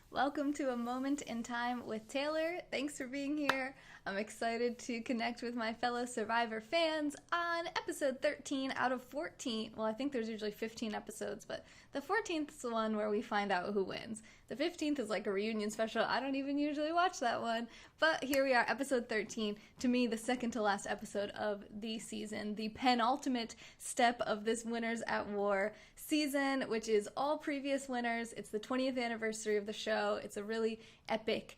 Welcome to A Moment in Time with Taylor. Thanks for being here. I'm excited to connect with my fellow Survivor fans on episode 13 out of 14. Well, I think there's usually 15 episodes, but the 14th is the one where we find out who wins. The 15th is like a reunion special. I don't even usually watch that one. But here we are, episode 13. To me, the second to last episode of the season. The penultimate step of this Winners at War season, which is all previous winners. It's the 20th anniversary of the show. It's a really epic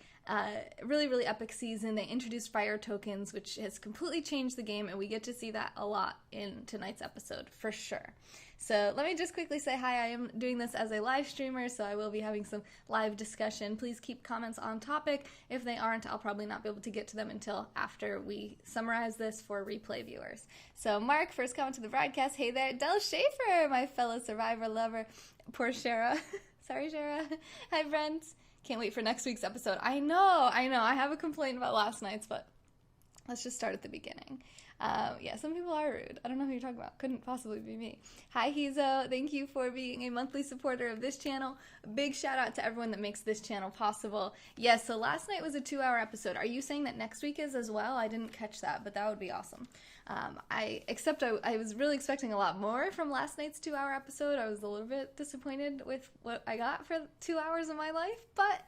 really epic season. They introduced fire tokens, which has completely changed the game, and we get to see that a lot in tonight's episode for sure. So let me just quickly say hi. I am doing this as a live streamer, so I will be having some live discussion. Please keep comments on topic. If they aren't, I'll probably not be able to get to them until after we summarize this for replay viewers. So Mark, first comment to the broadcast. Hey there. Del Schaefer, my fellow Survivor lover. Poor Shara. Sorry, Shara. Hi, friends. Can't wait for next week's episode. I know. I have a complaint about last night's, but let's just start at the beginning. Yeah, some people are rude. I don't know who you're talking about. Couldn't possibly be me. Hi, Hizo. Thank you for being a monthly supporter of this channel. Big shout out to everyone that makes this channel possible. Yes, so last night was a 2-hour episode. Are you saying that next week is as well? I didn't catch that, but that would be awesome. I was really expecting a lot more from last night's 2-hour episode. I was a little bit disappointed with what I got for 2 hours of my life, but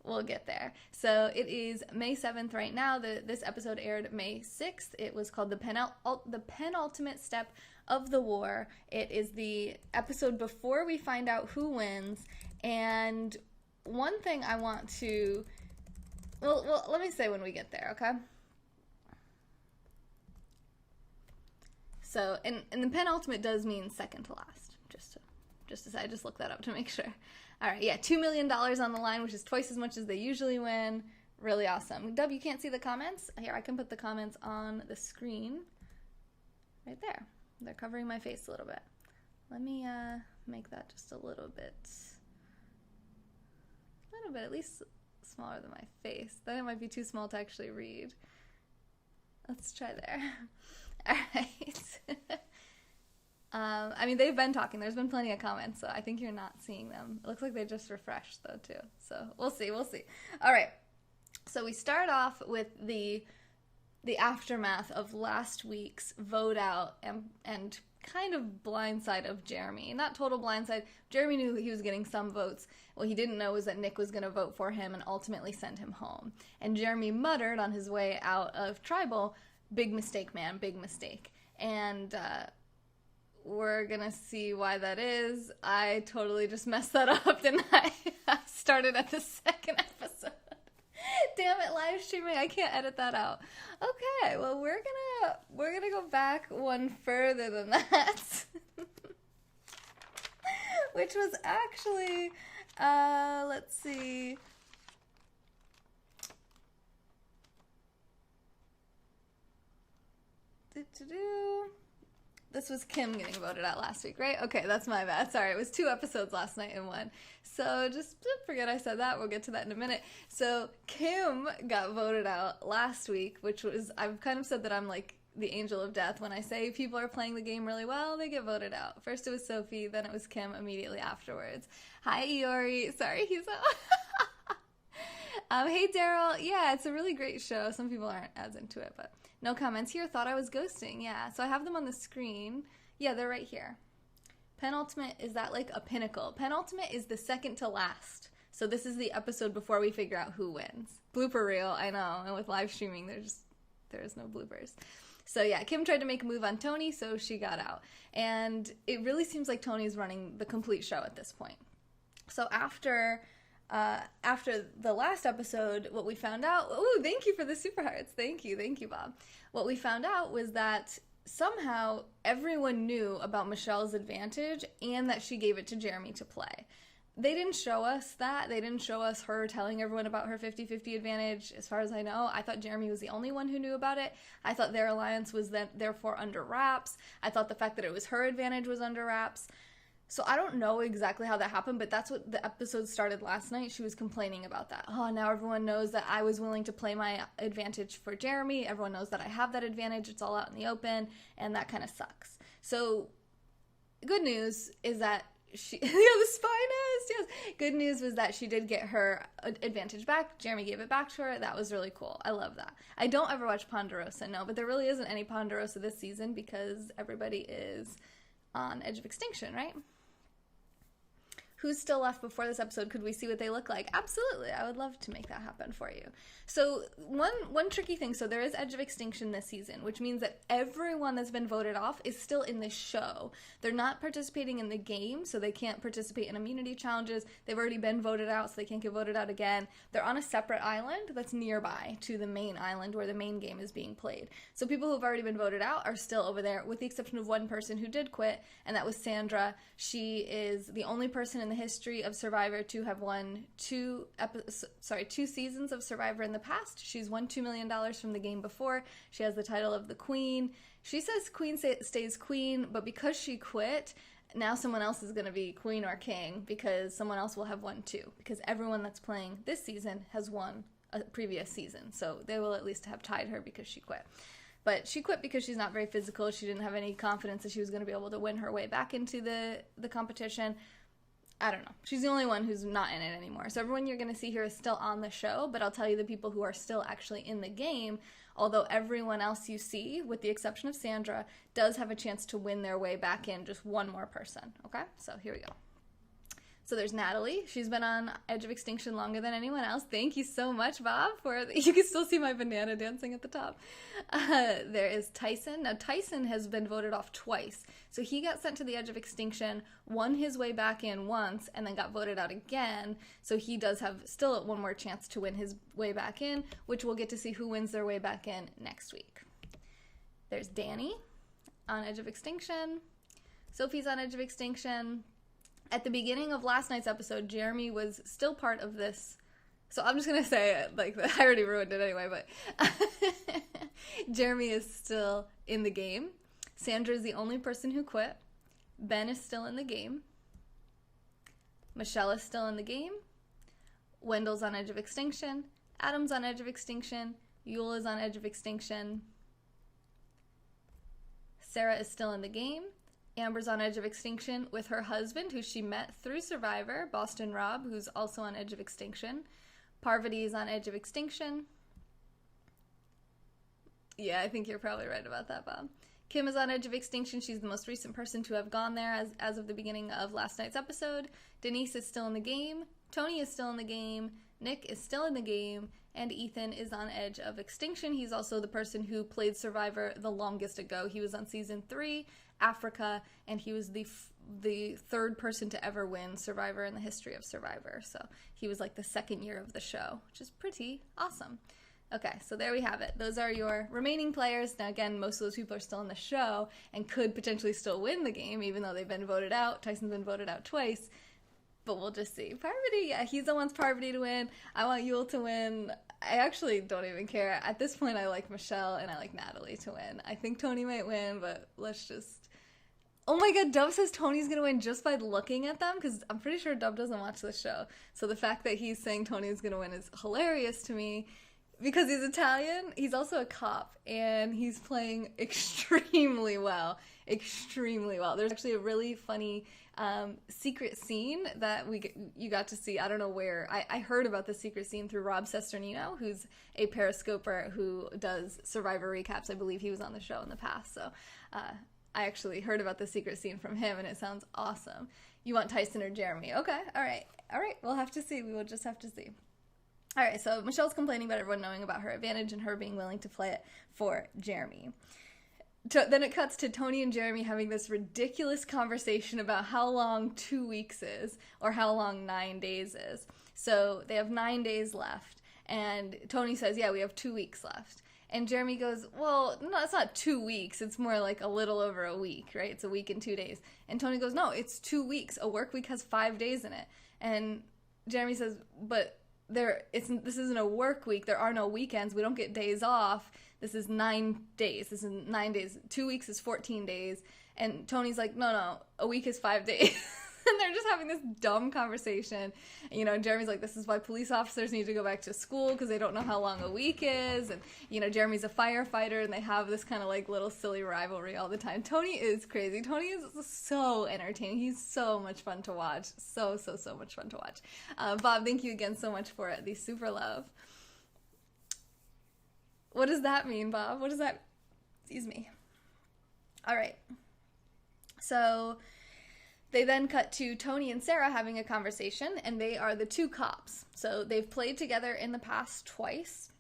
we'll get there. So it is May 7th right now. This episode aired May 6th. It was called the penultimate step of the war. It is the episode before we find out who wins. And one thing I want to... Well, let me say when we get there, okay? So, and the penultimate does mean second to last. Just to say, I just looked that up to make sure. All right, yeah, $2 million on the line, which is twice as much as they usually win. Really awesome. Dub, you can't see the comments? Here, I can put the comments on the screen. Right there. They're covering my face a little bit. Let me make that just a little bit, at least smaller than my face. Then it might be too small to actually read. Let's try there. All right. I mean, they've been talking. There's been plenty of comments, so I think you're not seeing them. It looks like they just refreshed, though, too. So we'll see. All right. So we start off with the aftermath of last week's vote out and kind of blindside of Jeremy. Not total blindside. Jeremy knew he was getting some votes. What he didn't know was that Nick was going to vote for him and ultimately send him home. And Jeremy muttered on his way out of Tribal, "Big mistake, man, big mistake." And we're gonna see why that is. I totally just messed that up, didn't I? I started at the second episode. Damn it, live streaming, I can't edit that out. Okay, well we're gonna go back one further than that. Which was actually, let's see. This was Kim getting voted out last week, right? Okay, that's my bad. Sorry, it was 2 episodes last night in one. So just forget I said that. We'll get to that in a minute. So Kim got voted out last week, which was, I've kind of said that I'm like the angel of death. When I say people are playing the game really well, they get voted out. First it was Sophie, then it was Kim immediately afterwards. Hi, Iori. Sorry, he's out. Hey, Daryl. Yeah, it's a really great show. Some people aren't as into it, but... No comments here. Thought I was ghosting. Yeah, so I have them on the screen. Yeah, they're right here. Penultimate, is that like a pinnacle? Penultimate is the second to last. So this is the episode before we figure out who wins. Blooper reel, I know. And with live streaming, there is no bloopers. So yeah, Kim tried to make a move on Tony, so she got out. And it really seems like Tony's running the complete show at this point. So after the last episode, what we found out... Oh, thank you for the super hearts. Thank you, Bob. What we found out was that somehow everyone knew about Michelle's advantage and that she gave it to Jeremy to play. They didn't show us that. They didn't show us her telling everyone about her 50-50 advantage. As far as I know, I thought Jeremy was the only one who knew about it. I thought their alliance was therefore under wraps. I thought the fact that it was her advantage was under wraps. So I don't know exactly how that happened, but that's what the episode started last night. She was complaining about that. Oh, now everyone knows that I was willing to play my advantage for Jeremy. Everyone knows that I have that advantage. It's all out in the open, and that kind of sucks. So good news is that the spy nest, yes. Good news was that she did get her advantage back. Jeremy gave it back to her. That was really cool. I love that. I don't ever watch Ponderosa, no, but there really isn't any Ponderosa this season because everybody is on Edge of Extinction, right? Who's still left before this episode? Could we see what they look like? Absolutely. I would love to make that happen for you. So one tricky thing, so there is Edge of Extinction this season, which means that everyone that's been voted off is still in the show. They're not participating in the game, so they can't participate in immunity challenges. They've already been voted out, so they can't get voted out again. They're on a separate island that's nearby to the main island where the main game is being played. So people who've already been voted out are still over there, with the exception of one person who did quit, and that was Sandra. She is the only person in the history of Survivor to have won two seasons of Survivor in the past. She's won $2 million from the game before. She has the title of the Queen. She says Queen stays Queen, but because she quit, now someone else is going to be Queen or King because someone else will have won too. Because everyone that's playing this season has won a previous season, so they will at least have tied her because she quit. But she quit because she's not very physical. She didn't have any confidence that she was going to be able to win her way back into the competition. I don't know. She's the only one who's not in it anymore. So everyone you're going to see here is still on the show, but I'll tell you the people who are still actually in the game, although everyone else you see, with the exception of Sandra, does have a chance to win their way back in, just one more person. Okay? So here we go. So there's Natalie. She's been on Edge of Extinction longer than anyone else. Thank you so much, Bob. You can still see my banana dancing at the top. There is Tyson. Now, Tyson has been voted off twice. So he got sent to the Edge of Extinction, won his way back in once, and then got voted out again. So he does have still one more chance to win his way back in, which we'll get to see who wins their way back in next week. There's Danny on Edge of Extinction. Sophie's on Edge of Extinction. At the beginning of last night's episode, Jeremy was still part of this. So I'm just going to say it, like, I already ruined it anyway, but Jeremy is still in the game. Sandra is the only person who quit. Ben is still in the game. Michelle is still in the game. Wendell's on Edge of Extinction. Adam's on Edge of Extinction. Yule is on Edge of Extinction. Sarah is still in the game. Amber's on Edge of Extinction with her husband, who she met through Survivor, Boston Rob, who's also on Edge of Extinction. Parvati is on Edge of Extinction. Yeah, I think you're probably right about that, Bob. Kim is on Edge of Extinction. She's the most recent person to have gone there as of the beginning of last night's episode. Denise is still in the game. Tony is still in the game. Nick is still in the game. And Ethan is on Edge of Extinction. He's also the person who played Survivor the longest ago. He was on Season 3, Africa, and he was the third person to ever win Survivor in the history of Survivor. So he was like the second year of the show, which is pretty awesome. Okay, so there we have it. Those are your remaining players. Now, again, most of those people are still in the show and could potentially still win the game, even though they've been voted out. Tyson's been voted out twice. But we'll just see. Parvati, yeah, he's the wants Parvati to win. I want Yule to win. I actually don't even care. At this point, I like Michelle and I like Natalie to win. I think Tony might win, but let's just... Oh my god, Dub says Tony's gonna win just by looking at them, because I'm pretty sure Dub doesn't watch this show. So the fact that he's saying Tony's gonna win is hilarious to me. Because he's Italian, he's also a cop, and he's playing extremely well. Extremely well. There's actually a really funny secret scene that you got to see. I don't know where. I heard about the secret scene through Rob Sesternino, who's a Periscoper who does Survivor recaps. I believe he was on the show in the past. So I actually heard about the secret scene from him, and it sounds awesome. You want Tyson or Jeremy? Okay, all right. We'll have to see. We will just have to see. All right, so Michelle's complaining about everyone knowing about her advantage and her being willing to play it for Jeremy. Then it cuts to Tony and Jeremy having this ridiculous conversation about how long 2 weeks is or how long 9 days is. So they have 9 days left, and Tony says, yeah, we have 2 weeks left. And Jeremy goes, well, no, it's not 2 weeks. It's more like a little over a week, right? It's a week and 2 days. And Tony goes, no, it's 2 weeks. A work week has 5 days in it. And Jeremy says, but... this isn't a work week. There are no weekends. We don't get days off. This is 9 days. 2 weeks is 14 days. And Tony's like, no, a week is 5 days. And they're just having this dumb conversation. You know, Jeremy's like, this is why police officers need to go back to school because they don't know how long a week is. And, you know, Jeremy's a firefighter and they have this kind of like little silly rivalry all the time. Tony is crazy. Tony is so entertaining. He's so much fun to watch. So much fun to watch. Bob, thank you again so much for the super love. What does that mean, Bob? What does that... Excuse me. All right. So... They then cut to Tony and Sarah having a conversation, and they are the two cops. So they've played together in the past twice.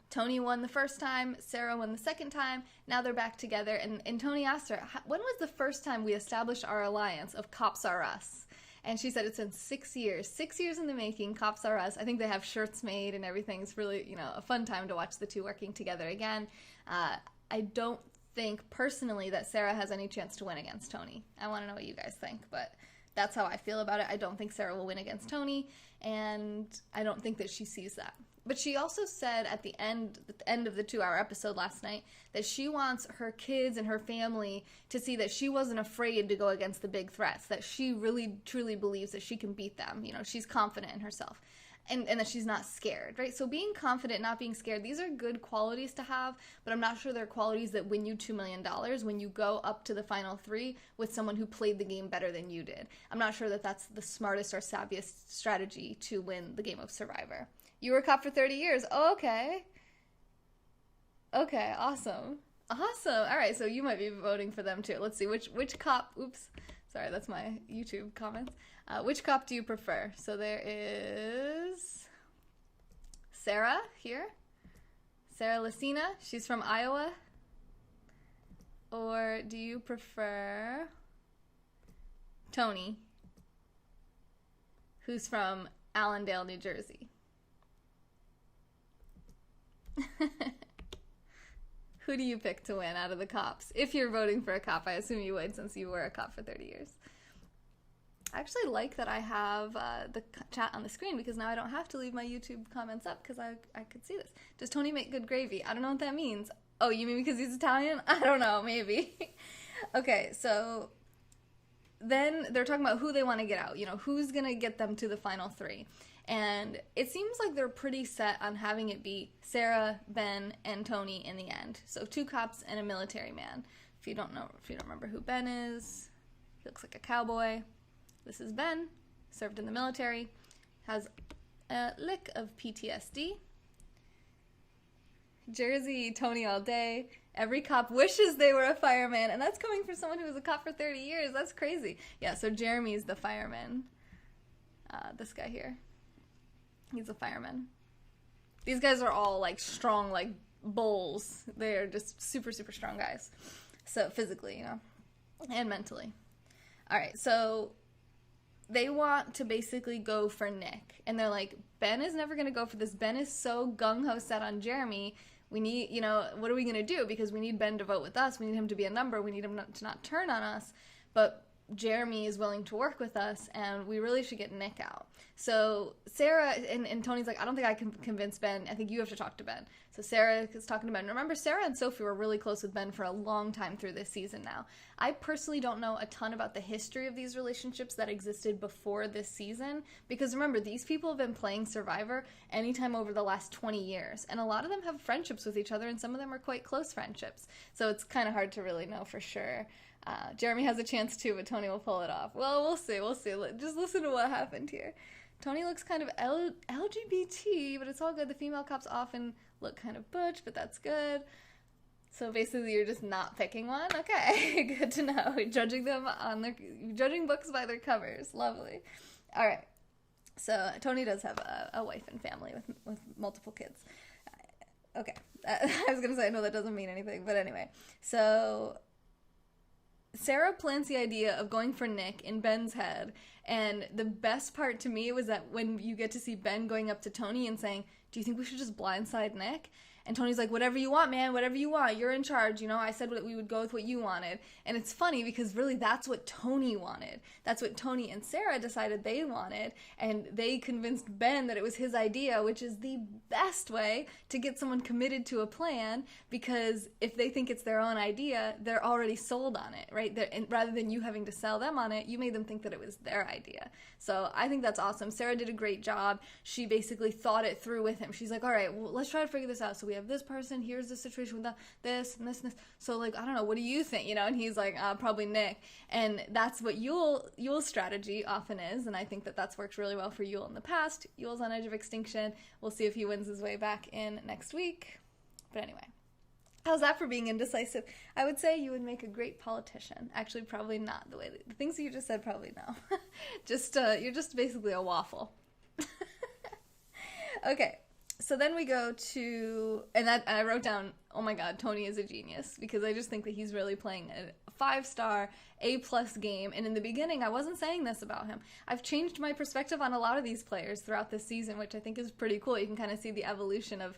Tony won the first time, Sarah won the second time. Now they're back together, and Tony asked her, when was the first time we established our alliance of Cops Are Us? And she said it's been 6 years. 6 years in the making, Cops Are Us. I think they have shirts made and everything. It's really, you know, a fun time to watch the two working together again. I don't think personally that Sarah has any chance to win against Tony. I want to know what you guys think, but that's how I feel about it. I don't think Sarah will win against Tony, and I don't think that she sees that. But she also said at the end of the 2-hour episode last night that she wants her kids and her family to see that she wasn't afraid to go against the big threats, that she really truly believes that she can beat them. You know, she's confident in herself. And that she's not scared, right? So being confident, not being scared, these are good qualities to have, but I'm not sure they're qualities that win you $2 million when you go up to the final 3 with someone who played the game better than you did. I'm not sure that that's the smartest or savviest strategy to win the game of Survivor. You were a cop for 30 years. Oh, okay. Okay, awesome. Awesome. All right, so you might be voting for them too. Let's see, which cop, oops, sorry, that's my YouTube comments. Which cop do you prefer? So there is Sarah here. Sarah Lacina. She's from Iowa. Or do you prefer Tony, who's from Allendale, New Jersey? Who do you pick to win out of the cops? If you're voting for a cop, I assume you would since you were a cop for 30 years. I actually like that I have the chat on the screen because now I don't have to leave my YouTube comments up because I could see this. Does Tony make good gravy? I don't know what that means. Oh, you mean because he's Italian? I don't know, maybe. Okay, so then they're talking about who they want to get out. You know, who's going to get them to the final 3. And it seems like they're pretty set on having it be Sarah, Ben, and Tony in the end. So 2 cops and a military man. If you don't remember who Ben is, he looks like a cowboy. This is Ben, served in the military, has a lick of PTSD. Jersey, Tony all day. Every cop wishes they were a fireman, and that's coming from someone who was a cop for 30 years. That's crazy. Yeah, so Jeremy's the fireman. This guy here. He's a fireman. These guys are all, like, strong, like, bulls. They're just super, super strong guys. So, physically, you know, and mentally. All right, so they want to basically go for Nick. And they're like, Ben is never going to go for this. Ben is so gung-ho set on Jeremy. We need, you know, what are we going to do? Because we need Ben to vote with us. We need him to be a number. We need him to not turn on us. But Jeremy is willing to work with us, and we really should get Nick out. So Sarah and Tony's like, I don't think I can convince Ben. I think you have to talk to Ben. So Sarah is talking to Ben. Remember, Sarah and Sophie were really close with Ben for a long time through this season now. I personally don't know a ton about the history of these relationships that existed before this season, because remember, these people have been playing Survivor anytime over the last 20 years, and a lot of them have friendships with each other, and some of them are quite close friendships. So it's kind of hard to really know for sure. Jeremy has a chance too, but Tony will pull it off. Well, we'll see. Just listen to what happened here. Tony looks kind of LGBT, but it's all good. The female cops often look kind of butch, but that's good. So basically, you're just not picking one? Okay, good to know. Judging books by their covers. Lovely. All right. So Tony does have a wife and family with multiple kids. Okay. I was going to say, no, that doesn't mean anything, but anyway. So Sarah plants the idea of going for Nick in Ben's head, and the best part to me was that when you get to see Ben going up to Tony and saying, do you think we should just blindside Nick? And Tony's like, whatever you want, man, whatever you want. You're in charge. You know, I said we would go with what you wanted. And it's funny because really that's what Tony wanted. That's what Tony and Sarah decided they wanted. And they convinced Ben that it was his idea, which is the best way to get someone committed to a plan, because if they think it's their own idea, they're already sold on it, right? And rather than you having to sell them on it, you made them think that it was their idea. So I think that's awesome. Sarah did a great job. She basically thought it through with him. She's like, all right, well, let's try to figure this out. So we have this person, here's the situation with this and this and this. So like, I don't know, what do you think? You know, and he's like, probably Nick. And that's what Yule's strategy often is. And I think that that's worked really well for Yule in the past. Yule's on edge of extinction. We'll see if he wins his way back in next week. But anyway. How's that for being indecisive? I would say you would make a great politician. Actually, probably not. The things that you just said, probably no. You're just basically a waffle. Okay, so then we go to, and I wrote down, oh my god, Tony is a genius, because I just think that he's really playing a 5-star, A+ game, and in the beginning, I wasn't saying this about him. I've changed my perspective on a lot of these players throughout this season, which I think is pretty cool. You can kind of see the evolution of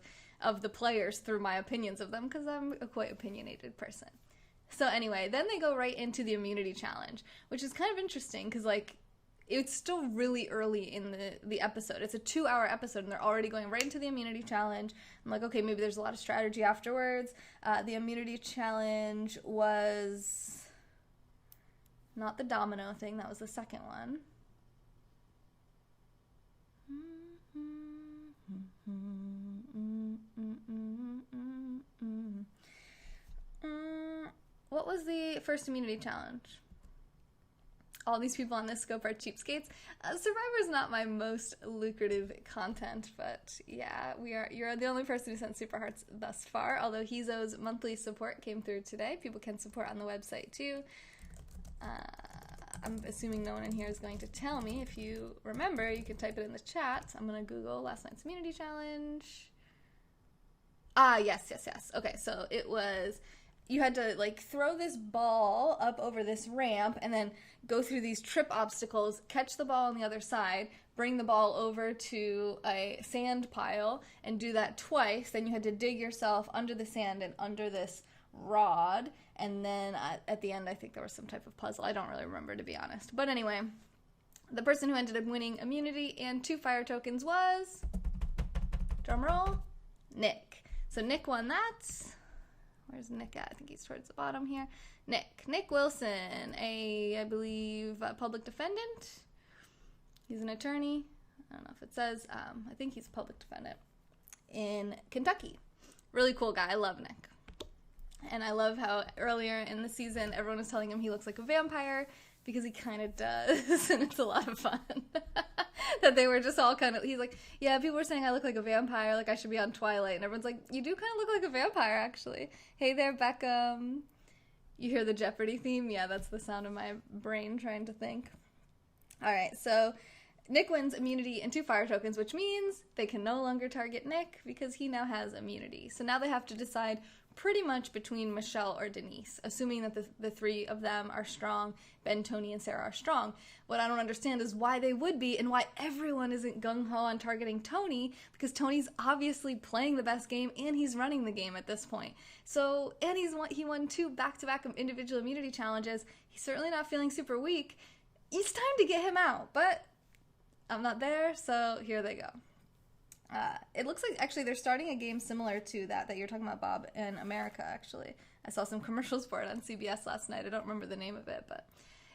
the players through my opinions of them, because I'm a quite opinionated person. So anyway, then they go right into the immunity challenge, which is kind of interesting, because like, it's still really early in the episode. It's a 2-hour episode, and they're already going right into the immunity challenge. I'm like, okay, maybe there's a lot of strategy afterwards. The immunity challenge was not the domino thing. That was the second one. What was the first immunity challenge? All these people on this scope are cheapskates. Survivor's not my most lucrative content, but yeah, you're the only person who sent super hearts thus far, although Hizo's monthly support came through today. People can support on the website too. I'm assuming no one in here is going to tell me. If you remember, you can type it in the chat. I'm going to Google last night's immunity challenge. Yes. Okay, so it was, you had to like throw this ball up over this ramp and then go through these trip obstacles, catch the ball on the other side, bring the ball over to a sand pile, and do that twice. Then you had to dig yourself under the sand and under this rod, and then at the end I think there was some type of puzzle. I don't really remember, to be honest. But anyway, the person who ended up winning immunity and 2 fire tokens was, drumroll, Nick. So Nick won that. Where's Nick at? I think he's towards the bottom here. Nick Wilson, I believe, a public defendant. He's an attorney. I don't know if it says. I think he's a public defendant in Kentucky. Really cool guy. I love Nick. And I love how earlier in the season, everyone was telling him he looks like a vampire, because he kind of does, and it's a lot of fun. That they were just all kind of, he's like, yeah, people were saying I look like a vampire, like I should be on Twilight, and everyone's like, you do kind of look like a vampire, actually. Hey there, Beckham. You hear the Jeopardy theme? Yeah, that's the sound of my brain trying to think. Alright, so Nick wins immunity and 2 fire tokens, which means they can no longer target Nick, because he now has immunity. So now they have to decide pretty much between Michelle or Denise, assuming that the 3 of them are strong. Ben, Tony, and Sarah are strong. What I don't understand is why they would be, and why everyone isn't gung-ho on targeting Tony, because Tony's obviously playing the best game, and he's running the game at this point. So, and he won 2 back-to-back individual immunity challenges. He's certainly not feeling super weak. It's time to get him out, but I'm not there, so here they go. It looks like, actually, they're starting a game similar to that you're talking about, Bob, in America, actually. I saw some commercials for it on CBS last night. I don't remember the name of it, but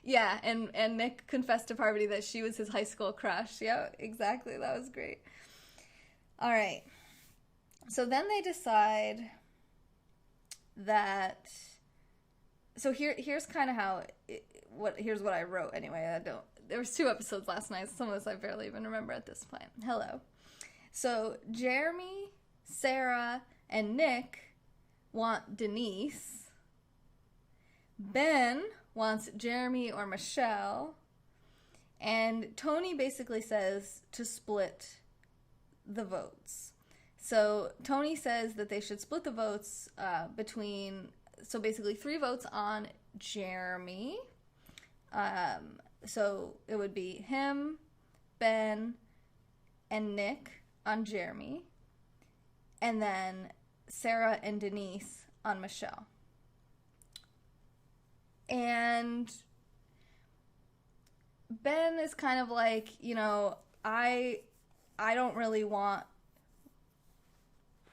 yeah, and Nick confessed to Parvati that she was his high school crush. Yeah, exactly. That was great. All right. So then they decide that, so here's kind of how, here's what I wrote anyway. There was 2 episodes last night. Some of this I barely even remember at this point. Hello. So Jeremy, Sarah, and Nick want Denise. Ben wants Jeremy or Michelle. And Tony basically says to split the votes. So Tony says that they should split the votes between, so basically 3 votes on Jeremy. So it would be him, Ben, and Nick on Jeremy, and then Sarah and Denise on Michelle. And Ben is kind of like, you know, I don't really want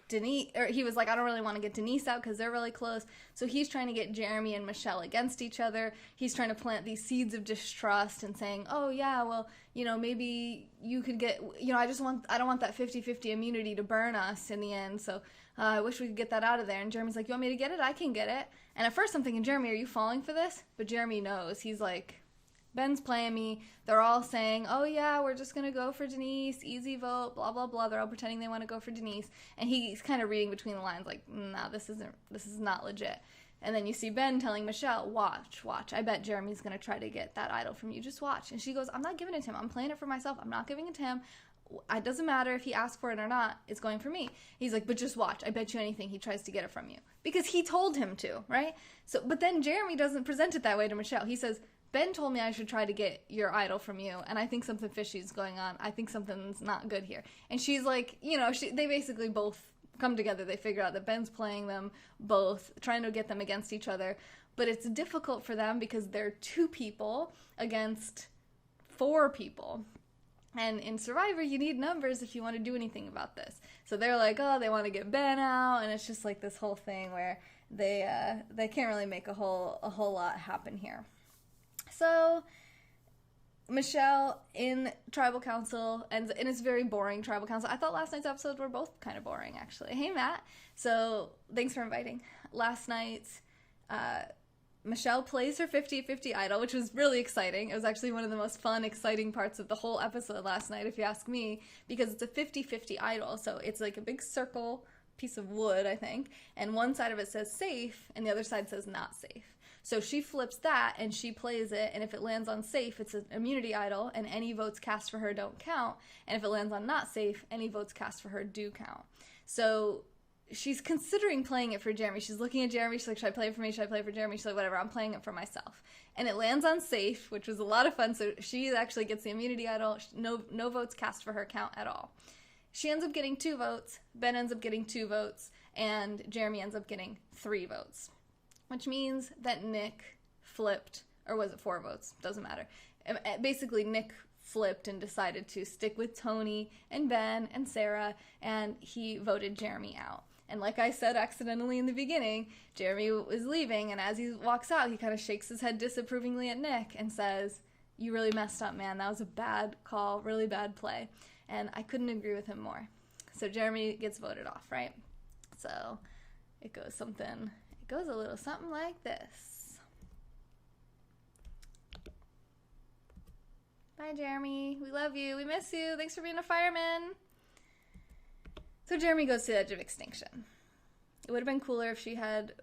Denise, or he was like, I don't really want to get Denise out because they're really close. So he's trying to get Jeremy and Michelle against each other. He's trying to plant these seeds of distrust and saying, oh yeah, well, you know, maybe you could get, you know, I don't want that 50-50 immunity to burn us in the end. So I wish we could get that out of there. And Jeremy's like, you want me to get it? I can get it. And at first I'm thinking, Jeremy, are you falling for this? But Jeremy knows. He's like, Ben's playing me. They're all saying, oh yeah, we're just going to go for Denise, easy vote, blah, blah, blah. They're all pretending they want to go for Denise. And he's kind of reading between the lines like, nah, this is not legit. And then you see Ben telling Michelle, watch. I bet Jeremy's going to try to get that idol from you. Just watch. And she goes, I'm not giving it to him. I'm playing it for myself. I'm not giving it to him. It doesn't matter if he asks for it or not. It's going for me. He's like, but just watch. I bet you anything he tries to get it from you. Because he told him to, right? So, but then Jeremy doesn't present it that way to Michelle. He says, Ben told me I should try to get your idol from you, and I think something fishy is going on. I think something's not good here. And she's like, you know, they basically both come together. They figure out that Ben's playing them both, trying to get them against each other. But it's difficult for them because they're 2 people against 4 people. And in Survivor, you need numbers if you want to do anything about this. So they're like, oh, they want to get Ben out, and it's just like this whole thing where they can't really make a whole lot happen here. So Michelle in Tribal Council, and it's very boring Tribal Council. I thought last night's episodes were both kind of boring, actually. Hey, Matt. So thanks for inviting. Last night, Michelle plays her 50-50 idol, which was really exciting. It was actually one of the most fun, exciting parts of the whole episode last night, if you ask me, because it's a 50-50 idol. So it's like a big circle piece of wood, I think, and one side of it says safe, and the other side says not safe. So she flips that, and she plays it, and if it lands on safe, it's an immunity idol, and any votes cast for her don't count, and if it lands on not safe, any votes cast for her do count. So she's considering playing it for Jeremy. She's looking at Jeremy, she's like, should I play it for me, should I play it for Jeremy? She's like, whatever, I'm playing it for myself. And it lands on safe, which was a lot of fun, so she actually gets the immunity idol, no votes cast for her count at all. She ends up getting 2 votes, Ben ends up getting 2 votes, and Jeremy ends up getting 3 votes. Which means that Nick flipped, or was it 4 votes? Doesn't matter. Basically, Nick flipped and decided to stick with Tony and Ben and Sarah, and he voted Jeremy out. And like I said accidentally in the beginning, Jeremy was leaving, and as he walks out, he kind of shakes his head disapprovingly at Nick and says, you really messed up, man. That was a bad call, really bad play. And I couldn't agree with him more. So Jeremy gets voted off, right? So it goes a little something like this. Bye, Jeremy. We love you. We miss you. Thanks for being a fireman. So Jeremy goes to the edge of extinction. It would have been cooler if she had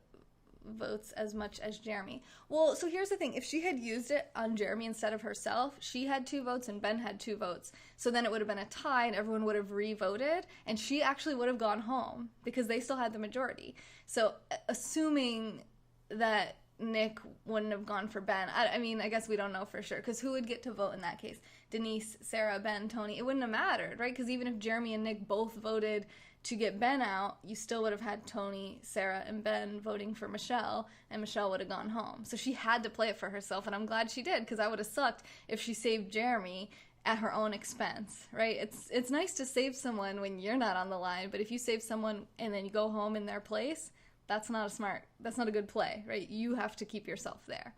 votes as much as Jeremy. Well, so here's the thing. If she had used it on Jeremy instead of herself, she had 2 votes and Ben had 2 votes. So then it would have been a tie and everyone would have re-voted and she actually would have gone home because they still had the majority. So assuming that Nick wouldn't have gone for Ben, I mean, I guess we don't know for sure because who would get to vote in that case? Denise, Sarah, Ben, Tony. It wouldn't have mattered, right? Because even if Jeremy and Nick both voted to get Ben out, you still would have had Tony, Sarah, and Ben voting for Michelle, and Michelle would have gone home. So she had to play it for herself, and I'm glad she did, because I would have sucked if she saved Jeremy at her own expense, right? It's nice to save someone when you're not on the line, but if you save someone and then you go home in their place, that's not a good play, right? You have to keep yourself there.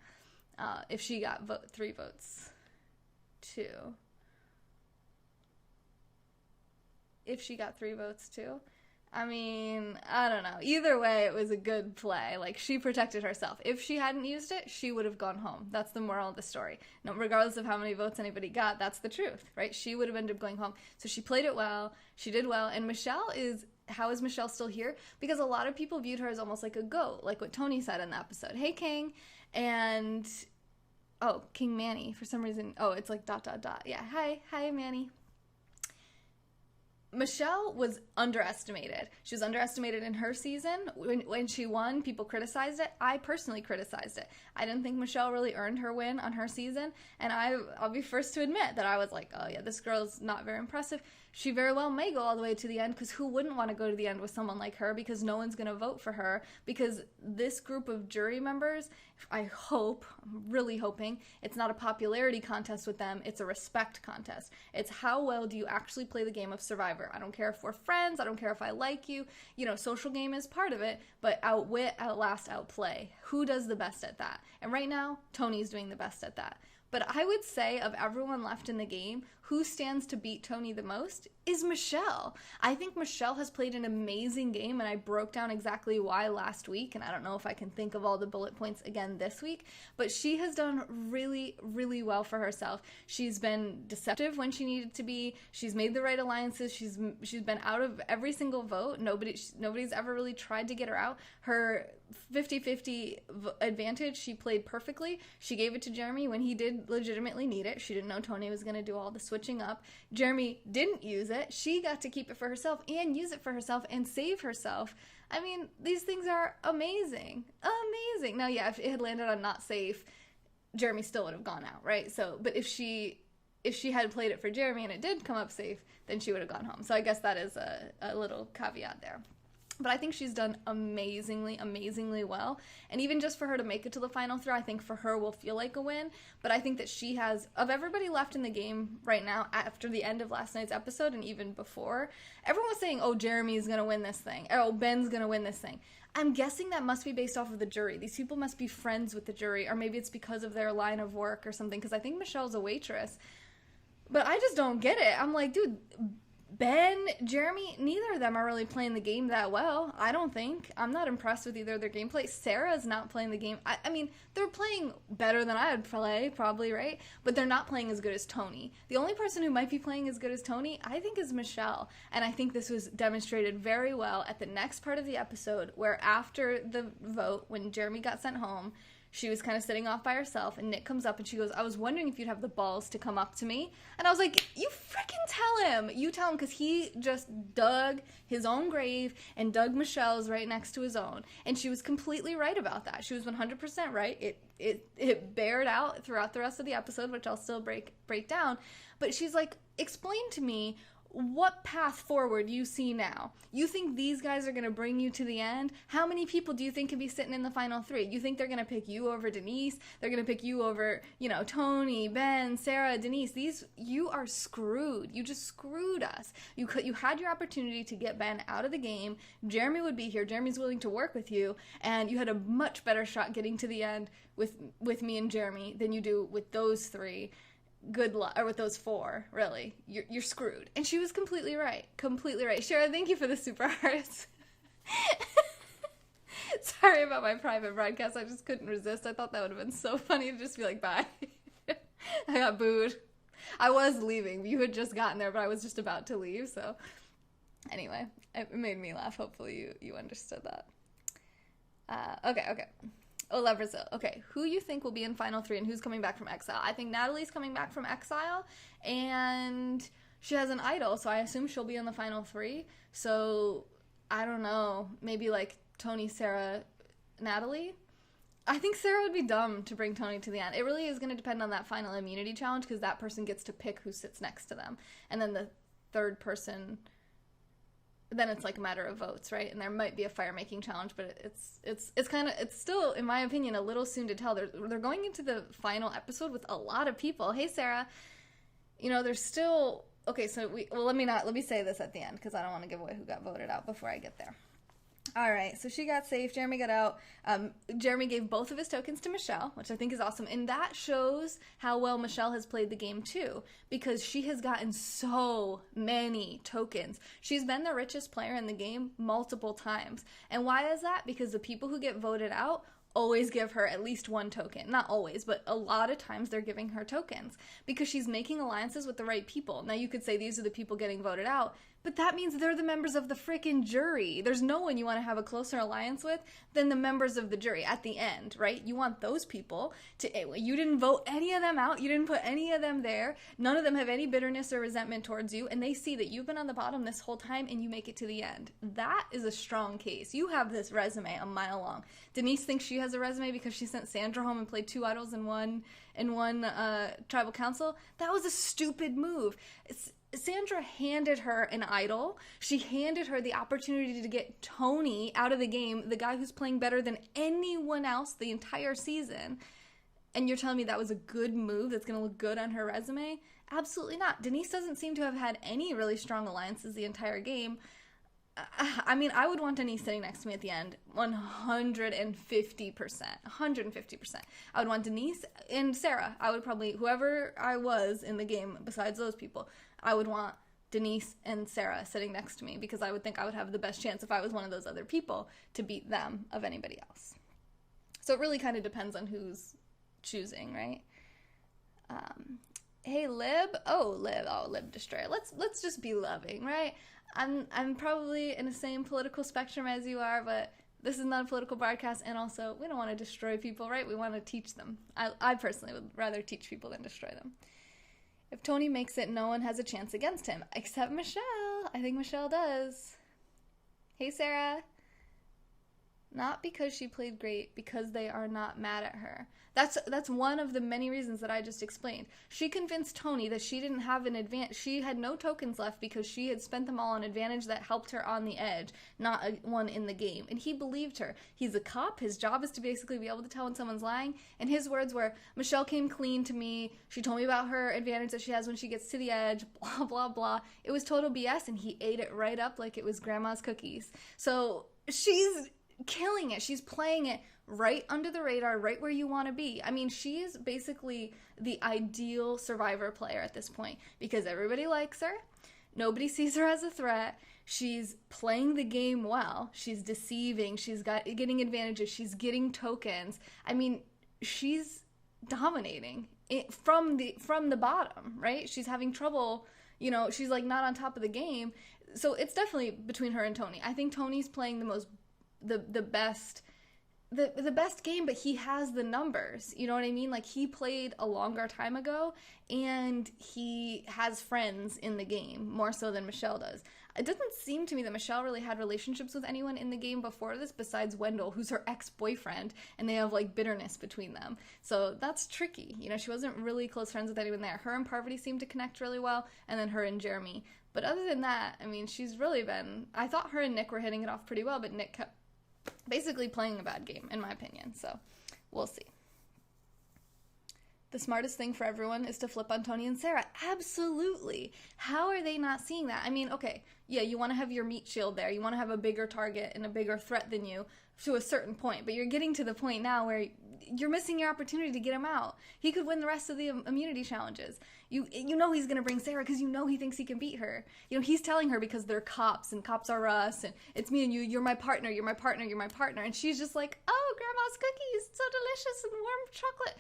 If she got 3 votes, 2. If she got 3 votes too. I mean, I don't know. Either way, it was a good play. Like, she protected herself. If she hadn't used it, she would have gone home. That's the moral of the story. No, regardless of how many votes anybody got, that's the truth, right? She would have ended up going home. So she played it well. She did well. And how is Michelle still here? Because a lot of people viewed her as almost like a goat, like what Tony said in the episode. Hey, King. And, King Manny, for some reason. Oh, it's like ... Yeah, hi, Manny. Michelle was underestimated. She was underestimated in her season. When she won, people criticized it. I personally criticized it. I didn't think Michelle really earned her win on her season, and I'll be first to admit that I was like, oh yeah, this girl's not very impressive. she very well may go all the way to the end, because who wouldn't want to go to the end with someone like her, because no one's going to vote for her, because this group of jury members, I'm really hoping, it's not a popularity contest with them, it's a respect contest. It's how well do you actually play the game of Survivor. I don't care if we're friends, I don't care if I like you, social game is part of it, but outwit, outlast, outplay. Who does the best at that? And right now, Tony's doing the best at that. But I would say of everyone left in the game, who stands to beat Tony the most is Michelle. I think Michelle has played an amazing game, and I broke down exactly why last week, and I don't know if I can think of all the bullet points again this week, but she has done really, really well for herself. She's been deceptive when she needed to be. She's made the right alliances. She's been out of every single vote. Nobody's ever really tried to get her out. Her 50-50 advantage, she played perfectly. She gave it to Jeremy when he did legitimately need it. She didn't know Tony was going to do all the switching up. Jeremy didn't use it. She got to keep it for herself and use it for herself and save herself. I mean, these things are amazing. Amazing. Now, yeah, if it had landed on not safe, Jeremy still would have gone out, right? So, but if she had played it for Jeremy and it did come up safe, then she would have gone home. So I guess that is a little caveat there. But I think she's done amazingly, amazingly well. And even just for her to make it to the final three, I think for her will feel like a win. But I think that she has, of everybody left in the game right now, after the end of last night's episode and even before, everyone was saying, oh, Jeremy's going to win this thing. Oh, Ben's going to win this thing. I'm guessing that must be based off of the jury. These people must be friends with the jury, or maybe it's because of their line of work or something, because I think Michelle's a waitress. But I just don't get it. I'm like, dude, Ben, Jeremy, neither of them are really playing the game that well, I don't think. I'm not impressed with either of their gameplay. Sarah's not playing the game. I mean, they're playing better than I would play, probably, right? But they're not playing as good as Tony. The only person who might be playing as good as Tony, I think, is Michelle. And I think this was demonstrated very well at the next part of the episode, where after the vote, when Jeremy got sent home, she was kind of sitting off by herself, and Nick comes up and she goes, I was wondering if you'd have the balls to come up to me. And I was like, you freaking tell him. You tell him, because he just dug his own grave and dug Michelle's right next to his own. And she was completely right about that. She was 100% right. It bared out throughout the rest of the episode, which I'll still break down. But she's like, explain to me what path forward you see now. You think these guys are going to bring you to the end? How many people do you think can be sitting in the final three? You think they're going to pick you over Denise? They're going to pick you over, Tony, Ben, Sarah, Denise. You are screwed. You just screwed us. You had your opportunity to get Ben out of the game. Jeremy would be here. Jeremy's willing to work with you, and you had a much better shot getting to the end with me and Jeremy than you do with those three. Good luck, or with those four, really. You're screwed. And she was completely right. Completely right. Shara, thank you for the super hearts. Sorry about my private broadcast. I just couldn't resist. I thought that would have been so funny to just be like, bye. I got booed. I was leaving. You had just gotten there, but I was just about to leave, so. Anyway, it made me laugh. Hopefully you understood that. Okay. Oh, love Brazil. Okay, who you think will be in Final 3 and who's coming back from Exile? I think Natalie's coming back from Exile, and she has an idol, so I assume she'll be in the Final 3. So, I don't know, maybe like Tony, Sarah, Natalie? I think Sarah would be dumb to bring Tony to the end. It really is going to depend on that final immunity challenge, because that person gets to pick who sits next to them. And then the third person, then it's like a matter of votes, right? And there might be a fire-making challenge, but it's still, in my opinion, a little soon to tell. They're going into the final episode with a lot of people. Hey, Sarah, there's still, okay, so let me say this at the end, because I don't want to give away who got voted out before I get there. All right, so she got safe. Jeremy got out. Jeremy gave both of his tokens to Michelle, which I think is awesome. And that shows how well Michelle has played the game, too, because she has gotten so many tokens. She's been the richest player in the game multiple times. And why is that? Because the people who get voted out always give her at least one token. Not always, but a lot of times they're giving her tokens because she's making alliances with the right people. Now, you could say these are the people getting voted out, but that means they're the members of the freaking jury. There's no one you want to have a closer alliance with than the members of the jury at the end, right? You want those people to, you didn't vote any of them out. You didn't put any of them there. None of them have any bitterness or resentment towards you, and they see that you've been on the bottom this whole time and you make it to the end. That is a strong case. You have this resume a mile long. Denise thinks she has a resume because she sent Sandra home and played 2 idols in one tribal council. That was a stupid move. Sandra handed her an idol. She handed her the opportunity to get Tony out of the game, the guy who's playing better than anyone else the entire season. And you're telling me that was a good move that's going to look good on her resume? Absolutely not. Denise doesn't seem to have had any really strong alliances the entire game. I mean, I would want Denise sitting next to me at the end 150%. 150%. I would want Denise and Sarah. I would probably, whoever I was in the game besides those people, I would want Denise and Sarah sitting next to me because I would think I would have the best chance if I was one of those other people to beat them of anybody else. So it really kind of depends on who's choosing, right? Hey, Lib. Lib Destroyer. Let's just be loving, right? I'm probably in the same political spectrum as you are, but this is not a political broadcast, and also we don't want to destroy people, right? We want to teach them. I personally would rather teach people than destroy them. If Tony makes it, no one has a chance against him, except Michelle. I think Michelle does. Hey, Sarah. Not because she played great, because they are not mad at her. That's one of the many reasons that I just explained. She convinced Tony that she didn't have an advantage. She had no tokens left because she had spent them all on advantage that helped her on the edge, not one in the game. And he believed her. He's a cop. His job is to basically be able to tell when someone's lying. And his words were, Michelle came clean to me. She told me about her advantage that she has when she gets to the edge, blah, blah, blah. It was total BS, and he ate it right up like it was grandma's cookies. So she's killing it. She's playing it right under the radar, right where you want to be. I mean, she's basically the ideal Survivor player at this point because everybody likes her. Nobody sees her as a threat. She's playing the game well. She's deceiving. She's getting advantages. She's getting tokens. I mean, she's dominating it from the bottom, right? She's having trouble, she's like not on top of the game. So it's definitely between her and Tony. I think Tony's playing the best game, but he has the numbers, you know what I mean? Like, he played a longer time ago, and he has friends in the game, more so than Michelle does. It doesn't seem to me that Michelle really had relationships with anyone in the game before this, besides Wendell, who's her ex-boyfriend, and they have, like, bitterness between them. So that's tricky. She wasn't really close friends with anyone there. Her and Parvati seemed to connect really well, and then her and Jeremy. But other than that, I mean, she's really been... I thought her and Nick were hitting it off pretty well, but Nick kept basically playing a bad game, in my opinion, so we'll see. The smartest thing for everyone is to flip on Tony and Sarah. Absolutely. How are they not seeing that? I mean, okay, yeah, you want to have your meat shield there. You want to have a bigger target and a bigger threat than you to a certain point, but you're getting to the point now where you're missing your opportunity to get him out. He could win the rest of the immunity challenges. You know he's going to bring Sarah because he thinks he can beat her. He's telling her because they're cops and cops are us and it's me and you, you're my partner, you're my partner, you're my partner. And she's just like, oh, grandma's cookies, so delicious and warm chocolate.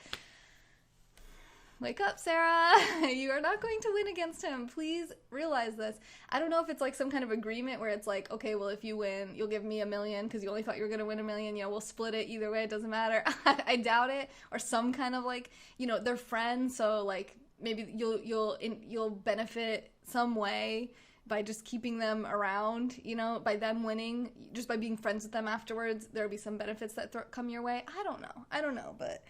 Wake up, Sarah. You are not going to win against him. Please realize this. I don't know if it's like some kind of agreement where it's like, okay, well, if you win, you'll give me $1 million because you only thought you were going to win $1 million. We'll split it either way. It doesn't matter. I doubt it. Or some kind of like, they're friends. So like maybe you'll benefit some way by just keeping them around, by them winning, just by being friends with them afterwards. There'll be some benefits that come your way. I don't know, but...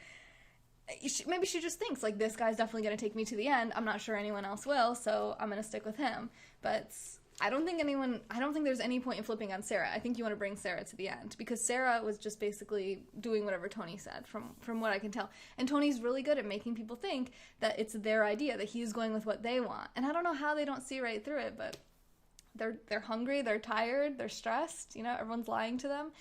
maybe she just thinks, like, this guy's definitely going to take me to the end. I'm not sure anyone else will, so I'm going to stick with him. But I don't think there's any point in flipping on Sarah. I think you want to bring Sarah to the end, because Sarah was just basically doing whatever Tony said, from what I can tell. And Tony's really good at making people think that it's their idea, that he's going with what they want. And I don't know how they don't see right through it, but they're hungry, they're tired, they're stressed, everyone's lying to them.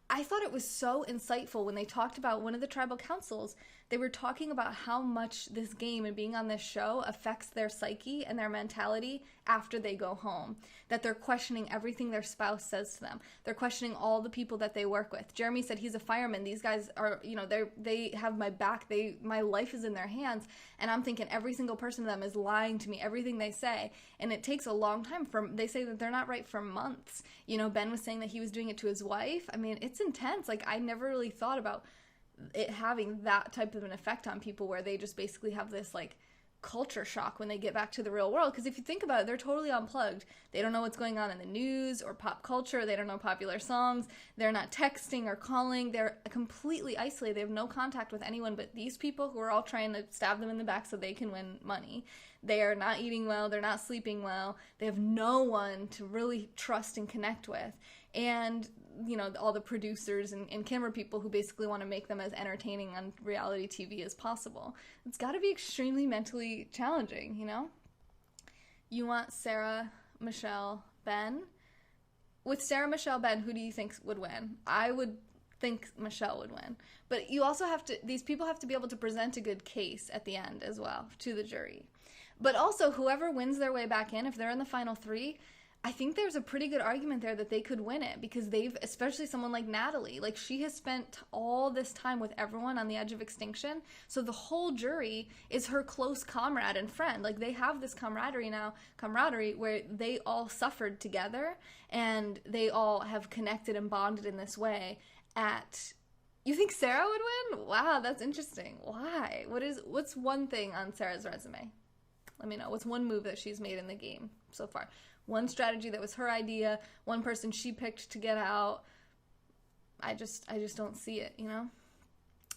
I thought it was so insightful when they talked about one of the tribal councils. They were talking about how much this game and being on this show affects their psyche and their mentality after they go home. That they're questioning everything their spouse says to them. They're questioning all the people that they work with. Jeremy said he's a fireman. These guys are, they have my back. My life is in their hands. And I'm thinking every single person of them is lying to me, everything they say. And it takes a long time. They say that they're not right for months. Ben was saying that he was doing it to his wife. I mean, it's intense. Like, I never really thought about it having that type of an effect on people where they just basically have this, like, culture shock when they get back to the real world. Because if you think about it, they're totally unplugged. They don't know what's going on in the news or pop culture. They don't know popular songs. They're not texting or calling. They're completely isolated. They have no contact with anyone but these people who are all trying to stab them in the back so they can win money. They are not eating well. They're not sleeping well. They have no one to really trust and connect with. And, you know, all the producers and camera people who basically want to make them as entertaining on reality TV as possible. It's got to be extremely mentally challenging, you know? You want Sarah, Michelle, Ben? With Sarah, Michelle, Ben, who do you think would win? I would think Michelle would win. But you also have to, these people have to be able to present a good case at the end as well to the jury. But also, whoever wins their way back in, if they're in the final three, I think there's a pretty good argument there that they could win it, because they've, especially someone like Natalie, like she has spent all this time with everyone on the edge of extinction. So the whole jury is her close comrade and friend. Like they have this camaraderie where they all suffered together and they all have connected and bonded in this way you think Sarah would win? Wow, that's interesting. Why? What's one thing on Sarah's resume? Let me know. What's one move that she's made in the game so far? One strategy that was her idea, one person she picked to get out. I just don't see it, you know?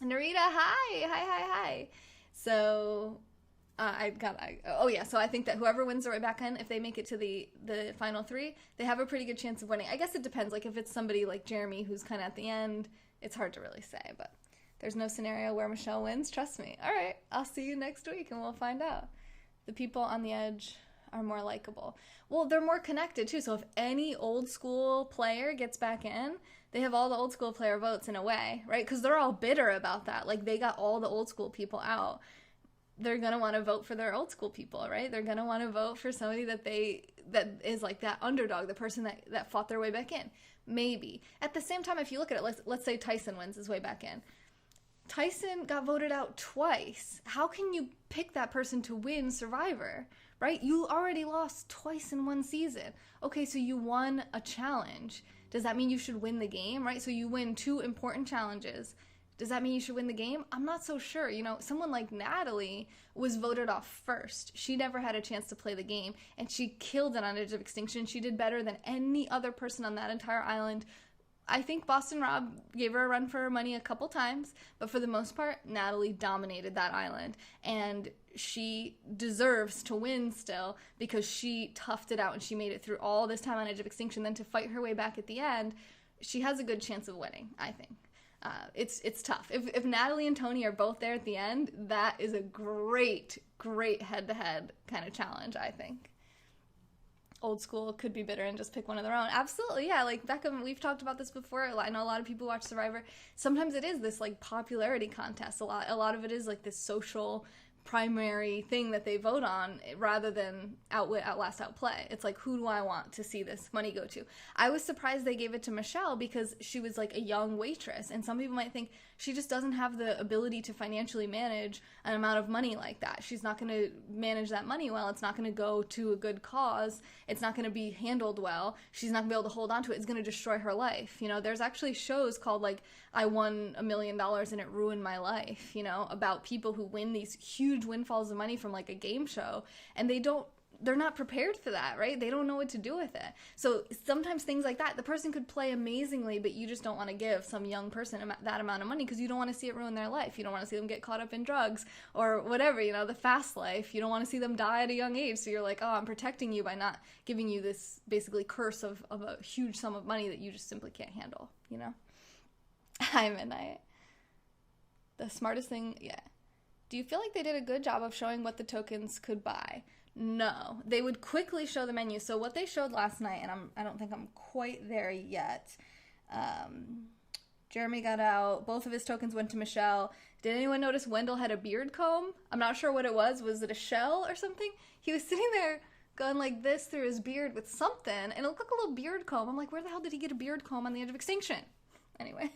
Narita, hi. So, so I think that whoever wins the way back in, if they make it to the final three, they have a pretty good chance of winning. I guess it depends. Like, if it's somebody like Jeremy who's kind of at the end, it's hard to really say, but there's no scenario where Michelle wins. Trust me. All right, I'll see you next week and we'll find out. The people on the edge are more likable. Well, they're more connected too. So if any old school player gets back in, they have all the old school player votes in a way, right? Because they're all bitter about that. Like they got all the old school people out. They're going to want to vote for their old school people, right? They're going to want to vote for somebody that is like that underdog, the person that fought their way back in. Maybe. At the same time, if you look at it, let's say Tyson wins his way back in. Tyson got voted out twice. How can you pick that person to win Survivor, right? You already lost twice in one season. Okay, so you won a challenge. Does that mean you should win the game, right? So you win 2 important challenges. Does that mean you should win the game? I'm not so sure. You know, someone like Natalie was voted off first. She never had a chance to play the game, and she killed it on Edge of Extinction. She did better than any other person on that entire island. I think Boston Rob gave her a run for her money a couple times, but for the most part, Natalie dominated that island, and she deserves to win still because she toughed it out and she made it through all this time on Edge of Extinction. Then to fight her way back at the end, she has a good chance of winning, I think. It's tough. If Natalie and Tony are both there at the end, that is a great head-to-head kind of challenge, I think. Old school could be bitter and just pick one of their own. Absolutely, yeah. Like Becca, we've talked about this before. I know a lot of people watch Survivor. Sometimes it is this like popularity contest. A lot of it is like this social primary thing that they vote on rather than outwit, outlast, outplay. It's like, who do I want to see this money go to? I was surprised they gave it to Michelle because she was like a young waitress, and some people might think she just doesn't have the ability to financially manage an amount of money like that. She's not going to manage that money well. It's not going to go to a good cause. It's not going to be handled well. She's not going to be able to hold on to it. It's going to destroy her life. You know, there's actually shows called like I won $1 million and it ruined my life, you know, about people who win these huge windfalls of money from like a game show, and they're not prepared for that, right? They don't know what to do with it. So sometimes things like that, the person could play amazingly, but you just don't want to give some young person that amount of money because you don't want to see it ruin their life. You don't want to see them get caught up in drugs or whatever, you know, the fast life. You don't want to see them die at a young age. So you're like, oh, I'm protecting you by not giving you this basically curse of a huge sum of money that you just simply can't handle, you know? Hi, Midnight. The smartest thing, yeah. Do you feel like they did a good job of showing what the tokens could buy? No. They would quickly show the menu. So what they showed last night, and I don't think I'm quite there yet. Jeremy got out. Both of his tokens went to Michelle. Did anyone notice Wendell had a beard comb? I'm not sure what it was. Was it a shell or something? He was sitting there going like this through his beard with something, and it looked like a little beard comb. I'm like, where the hell did he get a beard comb on the Edge of Extinction? Anyway.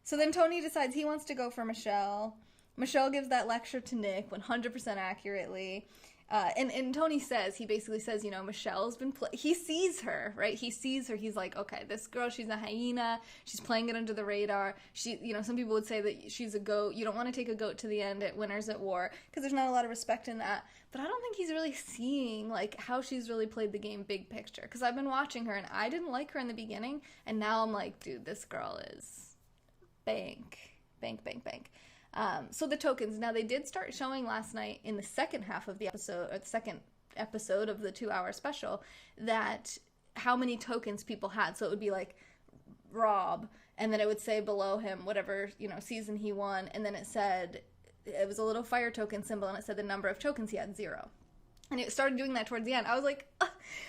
So then Tony decides he wants to go for Michelle. Michelle gives that lecture to Nick 100% accurately. And Tony says, he basically says, you know, Michelle's been he sees her, right? He sees her. He's like, okay, this girl, she's a hyena. She's playing it under the radar. She, you know, some people would say that she's a goat. You don't want to take a goat to the end at Winners at War because there's not a lot of respect in that. But I don't think he's really seeing, like, how she's really played the game big picture. Because I've been watching her, and I didn't like her in the beginning. And now I'm like, dude, this girl is bank. So the tokens, now they did start showing last night in the second half of the episode, or the second episode of the 2-hour special, that how many tokens people had. So it would be like Rob, and then it would say below him whatever, you know, season he won, and then it said, it was a little fire token symbol, and it said the number of tokens he had, 0. And it started doing that towards the end. I was like,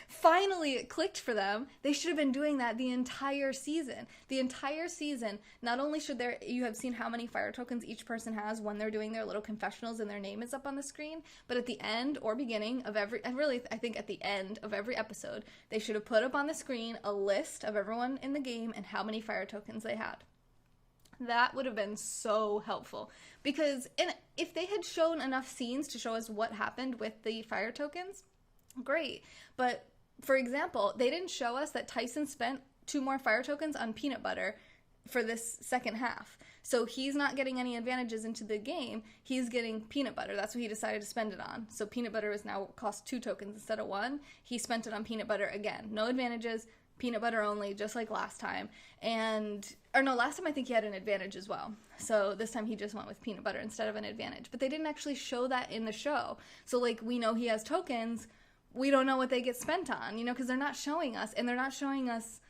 finally it clicked for them. They should have been doing that the entire season. The entire season, not only should you have seen how many fire tokens each person has when they're doing their little confessionals and their name is up on the screen, but at the end or beginning of I think at the end of every episode, they should have put up on the screen a list of everyone in the game and how many fire tokens they had. That would have been so helpful, because if they had shown enough scenes to show us what happened with the fire tokens, great. But for example, they didn't show us that Tyson spent 2 more fire tokens on peanut butter for this second half. So he's not getting any advantages into the game. He's getting peanut butter. That's what he decided to spend it on. So peanut butter is now cost 2 tokens instead of 1. He spent it on peanut butter again. No advantages. Peanut butter only, just like last time. Last time I think he had an advantage as well. So this time he just went with peanut butter instead of an advantage. But they didn't actually show that in the show. So, like, we know he has tokens. We don't know what they get spent on, you know, because they're not showing us. And they're not showing us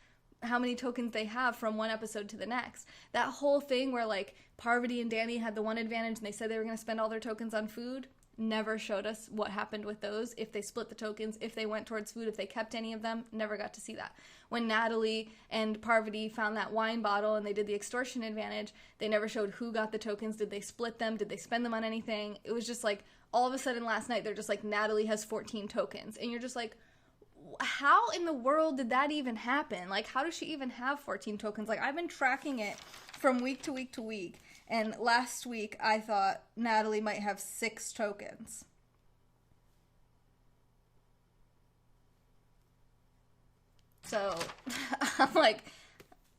how many tokens they have from one episode to the next. That whole thing where, like, Parvati and Danny had the one advantage and they said they were going to spend all their tokens on food, never showed us what happened with those, if they split the tokens, if they went towards food, if they kept any of them. Never got to see that. When Natalie and Parvati found that wine bottle and they did the extortion advantage, they never showed who got the tokens. Did they split them? Did they spend them on anything? It was just like, all of a sudden last night, they're just like, Natalie has 14 tokens. And you're just like, how in the world did that even happen? Like, how does she even have 14 tokens? Like, I've been tracking it from week to week to week. And last week, I thought Natalie might have 6 tokens. So, I'm like,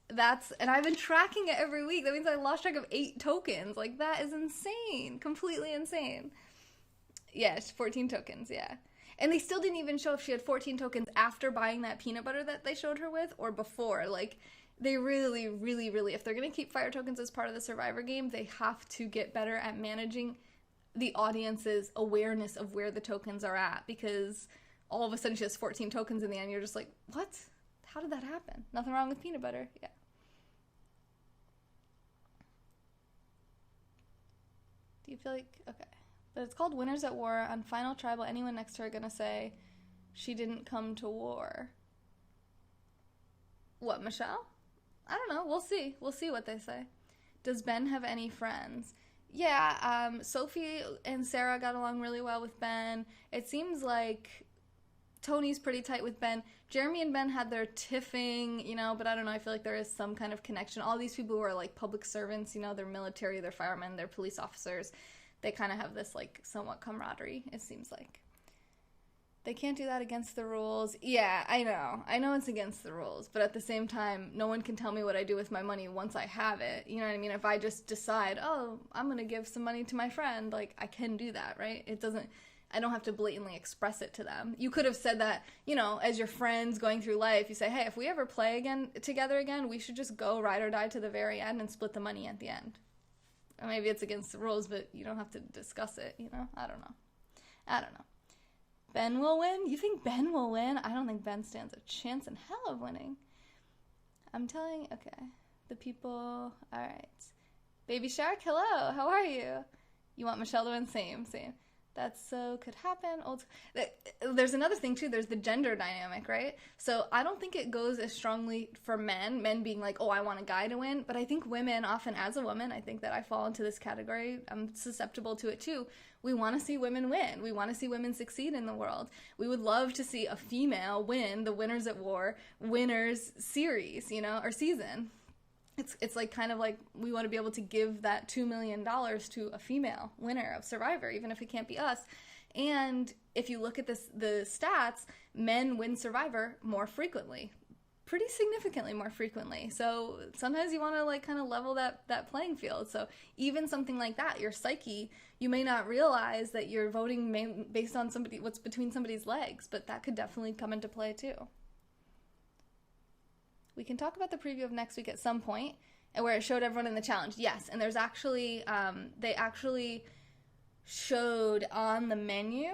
and I've been tracking it every week. That means I lost track of 8 tokens. Like, that is insane. Completely insane. Yeah, 14 tokens, yeah. And they still didn't even show if she had 14 tokens after buying that peanut butter that they showed her with or before. Like, they really, really, really, if they're going to keep fire tokens as part of the Survivor game, they have to get better at managing the audience's awareness of where the tokens are at, because all of a sudden she has 14 tokens in the end. You're just like, what? How did that happen? Nothing wrong with peanut butter. Yeah. Do you feel like, okay. But it's called Winners at War. On Final Tribal, anyone next to her going to say she didn't come to war? What, Michelle? I don't know. We'll see. We'll see what they say. Does Ben have any friends? Yeah, Sophie and Sarah got along really well with Ben. It seems like Tony's pretty tight with Ben. Jeremy and Ben had their tiffing, you know, but I don't know. I feel like there is some kind of connection. All these people who are like public servants, you know, they're military, they're firemen, they're police officers. They kind of have this like somewhat camaraderie, it seems like. They can't do that against the rules. Yeah, I know it's against the rules, but at the same time, no one can tell me what I do with my money once I have it. You know what I mean? If I just decide, oh, I'm going to give some money to my friend, like, I can do that, right? I don't have to blatantly express it to them. You could have said that, you know, as your friends going through life, you say, hey, if we ever play together again, we should just go ride or die to the very end and split the money at the end. Or maybe it's against the rules, but you don't have to discuss it, you know? I don't know. Ben will win? You think Ben will win? I don't think Ben stands a chance in hell of winning. I'm telling, okay. The people, all right. Baby Shark, hello, how are you? You want Michelle to win? Same. That so could happen. There's another thing, too. There's the gender dynamic, right? So I don't think it goes as strongly for men being like, oh, I want a guy to win. But I think women, often as a woman, I think that I fall into this category. I'm susceptible to it, too. We want to see women win. We want to see women succeed in the world. We would love to see a female win the Winners at War Winners series, you know, or season. It's like kind of like we want to be able to give that $2 million to a female winner of Survivor, even if it can't be us. And if you look at the stats, men win Survivor more frequently. Pretty significantly more frequently. So sometimes you want to like kind of level that playing field. So even something like that, your psyche, you may not realize that you're voting based on what's between somebody's legs, but that could definitely come into play too. We can talk about the preview of next week at some point, and where it showed everyone in the challenge. Yes, and there's actually, they actually showed on the menu,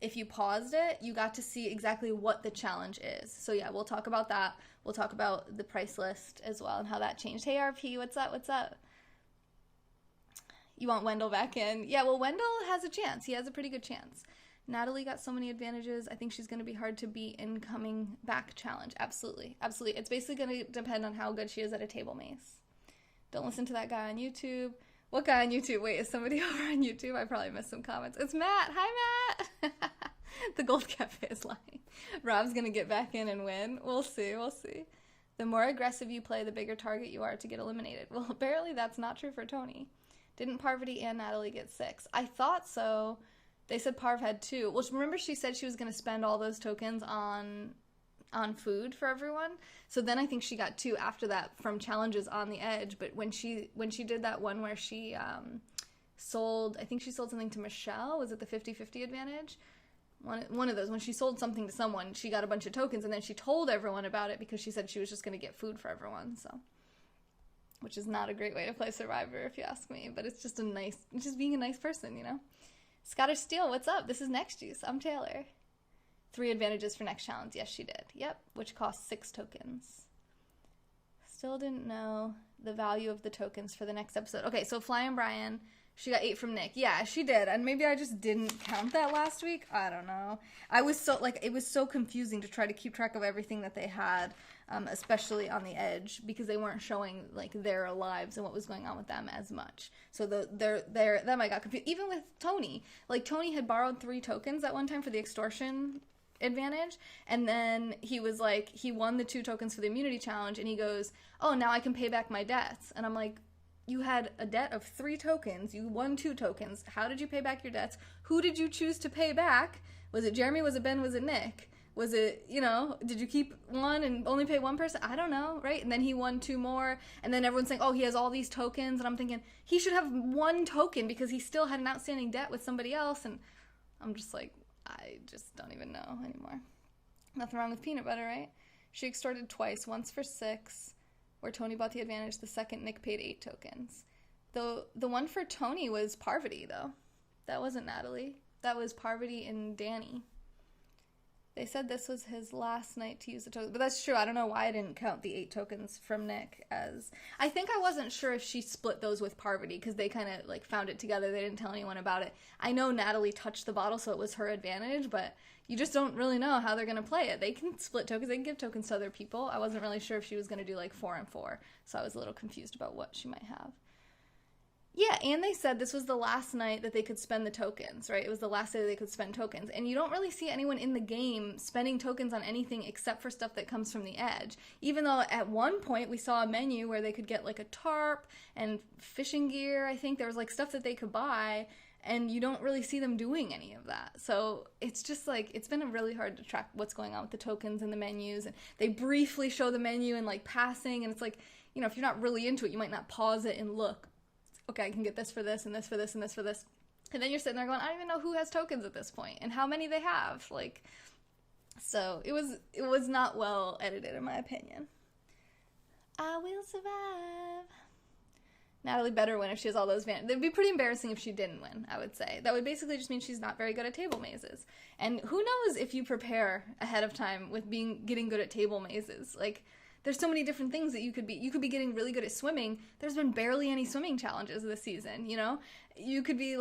if you paused it, you got to see exactly what the challenge is. So yeah, we'll talk about that. We'll talk about the price list as well and how that changed. Hey RP, what's up? What's up? You want Wendell back in? Yeah, well, Wendell has a chance. He has a pretty good chance. Natalie got so many advantages. I think she's going to be hard to beat in coming back challenge. Absolutely. Absolutely. It's basically going to depend on how good she is at a table maze. Don't listen to that guy on YouTube. What guy on YouTube? Wait, is somebody over on YouTube? I probably missed some comments. It's Matt. Hi, Matt. The Gold Cafe is lying. Rob's going to get back in and win. We'll see. We'll see. The more aggressive you play, the bigger target you are to get eliminated. Well, apparently that's not true for Tony. Didn't Parvati and Natalie get 6? I thought so. They said Parv had 2. Well, remember she said she was going to spend all those tokens on food for everyone. So then I think she got 2 after that from challenges on the edge. But when she did that one where she sold, I think she sold something to Michelle. Was it the 50-50 advantage? One of those. When she sold something to someone, she got a bunch of tokens, and then she told everyone about it because she said she was just going to get food for everyone. So, which is not a great way to play Survivor, if you ask me. But it's just just being a nice person, you know? Scottish Steel, what's up? This is Next Juice. I'm Taylor. 3 advantages for next challenge. Yes, she did. Yep, which costs 6 tokens. Still didn't know the value of the tokens for the next episode. Okay, so Flying Brian, she got 8 from Nick. Yeah, she did. And maybe I just didn't count that last week. I don't know. I was so, it was so confusing to try to keep track of everything that they had, especially on the edge, because they weren't showing, their lives and what was going on with them as much. So them I got confused. Even with Tony. Tony had borrowed 3 tokens at one time for the extortion advantage, and then he was he won the 2 tokens for the immunity challenge, and he goes, oh, now I can pay back my debts. And I'm like, you had a debt of 3 tokens, you won 2 tokens, how did you pay back your debts? Who did you choose to pay back? Was it Jeremy, was it Ben, was it Nick? Was it, did you keep one and only pay one person? I don't know, right? And then he won 2 more, and then everyone's saying, oh, he has all these tokens, and I'm thinking, he should have 1 token because he still had an outstanding debt with somebody else, and I'm just I just don't even know anymore. Nothing wrong with peanut butter, right? She extorted twice, once for 6, where Tony bought the advantage. The second, Nick paid 8 tokens. The one for Tony was Parvati, though. That wasn't Natalie. That was Parvati and Danny. They said this was his last night to use the tokens. But that's true. I don't know why I didn't count the 8 tokens from Nick as... I think I wasn't sure if she split those with Parvati because they kind of found it together. They didn't tell anyone about it. I know Natalie touched the bottle, so it was her advantage, but you just don't really know how they're going to play it. They can split tokens. They can give tokens to other people. I wasn't really sure if she was going to do 4 and 4, so I was a little confused about what she might have. Yeah, and they said this was the last night that they could spend the tokens, right? It was the last day they could spend tokens. And you don't really see anyone in the game spending tokens on anything except for stuff that comes from the edge. Even though at one point we saw a menu where they could get a tarp and fishing gear. I think there was stuff that they could buy, and you don't really see them doing any of that. So it's just it's been really hard to track what's going on with the tokens and the menus. And they briefly show the menu in passing, and it's if you're not really into it, you might not pause it and look. Okay, I can get this for this, and this for this, and this for this. And then you're sitting there going, I don't even know who has tokens at this point, and how many they have. So it was not well edited, in my opinion. I will survive. Natalie better win if she has all those It would be pretty embarrassing if she didn't win, I would say. That would basically just mean she's not very good at table mazes. And who knows if you prepare ahead of time with getting good at table mazes. There's so many different things that you could be. You could be getting really good at swimming. There's been barely any swimming challenges this season, You could be,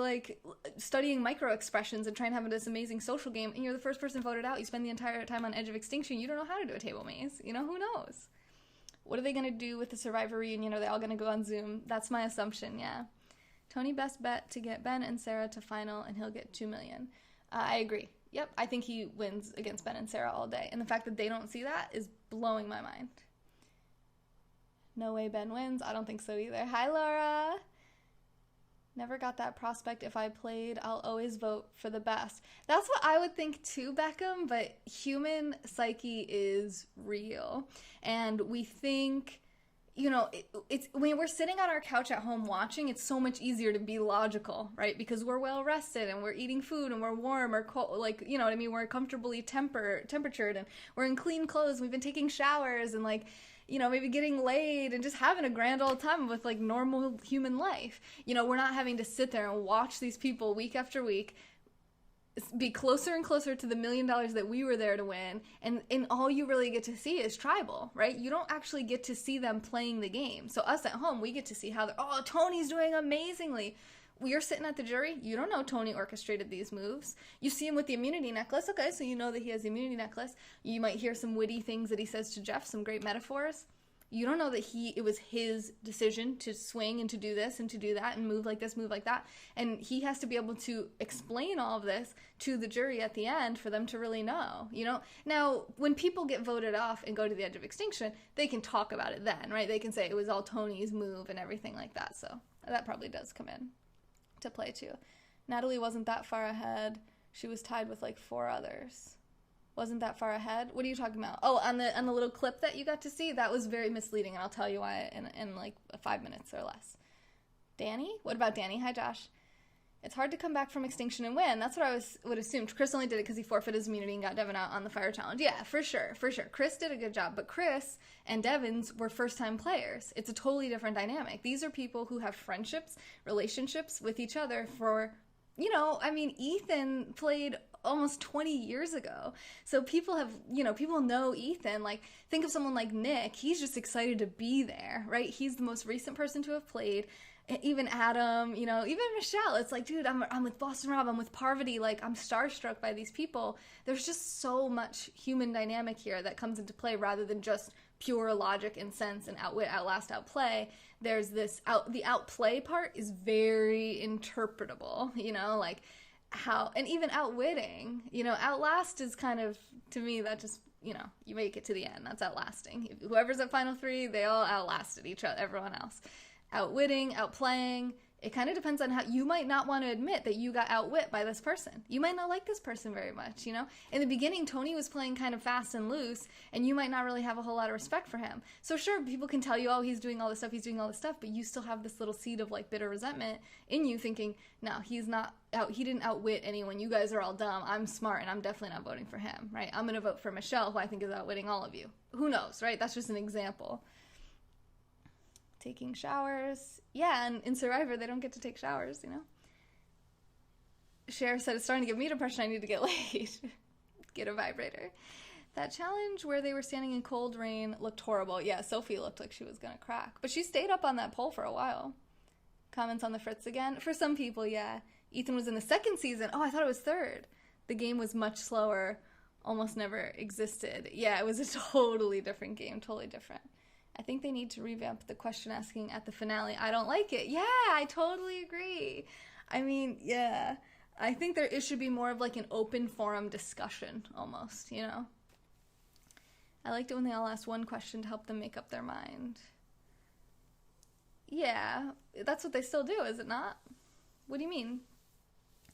studying micro-expressions and trying to have this amazing social game, and you're the first person voted out. You spend the entire time on Edge of Extinction. You don't know how to do a table maze. Who knows? What are they going to do with the Survivor reunion? Are they all going to go on Zoom? That's my assumption, yeah. Tony best bet to get Ben and Sarah to final, and he'll get $2 million. I agree. Yep, I think he wins against Ben and Sarah all day. And the fact that they don't see that is blowing my mind. No way Ben wins. I don't think so either. Hi, Laura. Never got that prospect. If I played, I'll always vote for the best. That's what I would think too, Beckham, but human psyche is real. And we think, you know, it's when we're sitting on our couch at home watching, it's so much easier to be logical, right? Because we're well rested and we're eating food and we're warm or cold, like, you know what I mean? We're comfortably temperatured and we're in clean clothes. We've been taking showers and like, you know, maybe getting laid and just having a grand old time with like normal human life. You know, we're not having to sit there and watch these people week after week be closer and closer to the $1 million that we were there to win, and all you really get to see is tribal, right? You don't actually get to see them playing the game. So us at home, we get to see how they're, oh, Tony's doing amazingly. You're sitting at the jury, you don't know Tony orchestrated these moves. You see him with the immunity necklace, okay, so you know that he has the immunity necklace. You might hear some witty things that he says to Jeff, some great metaphors. You don't know that it was his decision to swing and to do this and to do that and move like this, move like that. And he has to be able to explain all of this to the jury at the end for them to really know, you know? Now, when people get voted off and go to the edge of extinction, they can talk about it then, right? They can say it was all Tony's move and everything like that. So that probably does come in to play too. Natalie wasn't that far ahead. She was tied with like 4 others. Wasn't that far ahead? What are you talking about? Oh, on the little clip that you got to see, that was very misleading, and I'll tell you why in like 5 minutes or less. Danny? What about Danny? Hi, Josh. It's hard to come back from extinction and win. That's what I would assume. Chris only did it because he forfeited his immunity and got Devin out on the fire challenge. Yeah, for sure. Chris did a good job, but Chris and Devins were first-time players. It's a totally different dynamic. These are people who have friendships, relationships with each other for, you know, I mean, Ethan played almost 20 years ago. So people know Ethan. Like, think of someone like Nick. He's just excited to be there, right? He's the most recent person to have played. Even Adam, you know, even Michelle. It's like, dude, I'm with Boston Rob, I'm with Parvati. Like, I'm starstruck by these people. There's just so much human dynamic here that comes into play rather than just pure logic and sense and outwit, outlast, outplay. There's this the outplay part is very interpretable, you know, like how, and even outwitting, you know, outlast is kind of, to me, that just, you know, you make it to the end. That's outlasting. Whoever's at final 3, they all outlasted everyone else. Outwitting, outplaying, it kind of depends on how, you might not want to admit that you got outwit by this person. You might not like this person very much, you know? In the beginning, Tony was playing kind of fast and loose, and you might not really have a whole lot of respect for him. So sure, people can tell you, oh, he's doing all this stuff, but you still have this little seed of, like, bitter resentment in you thinking, no, he didn't outwit anyone. You guys are all dumb. I'm smart, and I'm definitely not voting for him, right? I'm going to vote for Michelle, who I think is outwitting all of you. Who knows, right? That's just an example. Taking showers. Yeah, and in Survivor, they don't get to take showers, you know? Cher said, it's starting to give me depression, I need to get laid. Get a vibrator. That challenge where they were standing in cold rain looked horrible. Yeah, Sophie looked like she was going to crack. But she stayed up on that pole for a while. Comments on the Fritz again? For some people, yeah. Ethan was in the 2nd season. Oh, I thought it was 3rd. The game was much slower, almost never existed. Yeah, it was a totally different game, totally different. I think they need to revamp the question asking at the finale. I don't like it. Yeah, I totally agree. I mean, yeah. I think it should be more of like an open forum discussion almost, you know? I liked it when they all asked one question to help them make up their mind. Yeah, that's what they still do, is it not? What do you mean?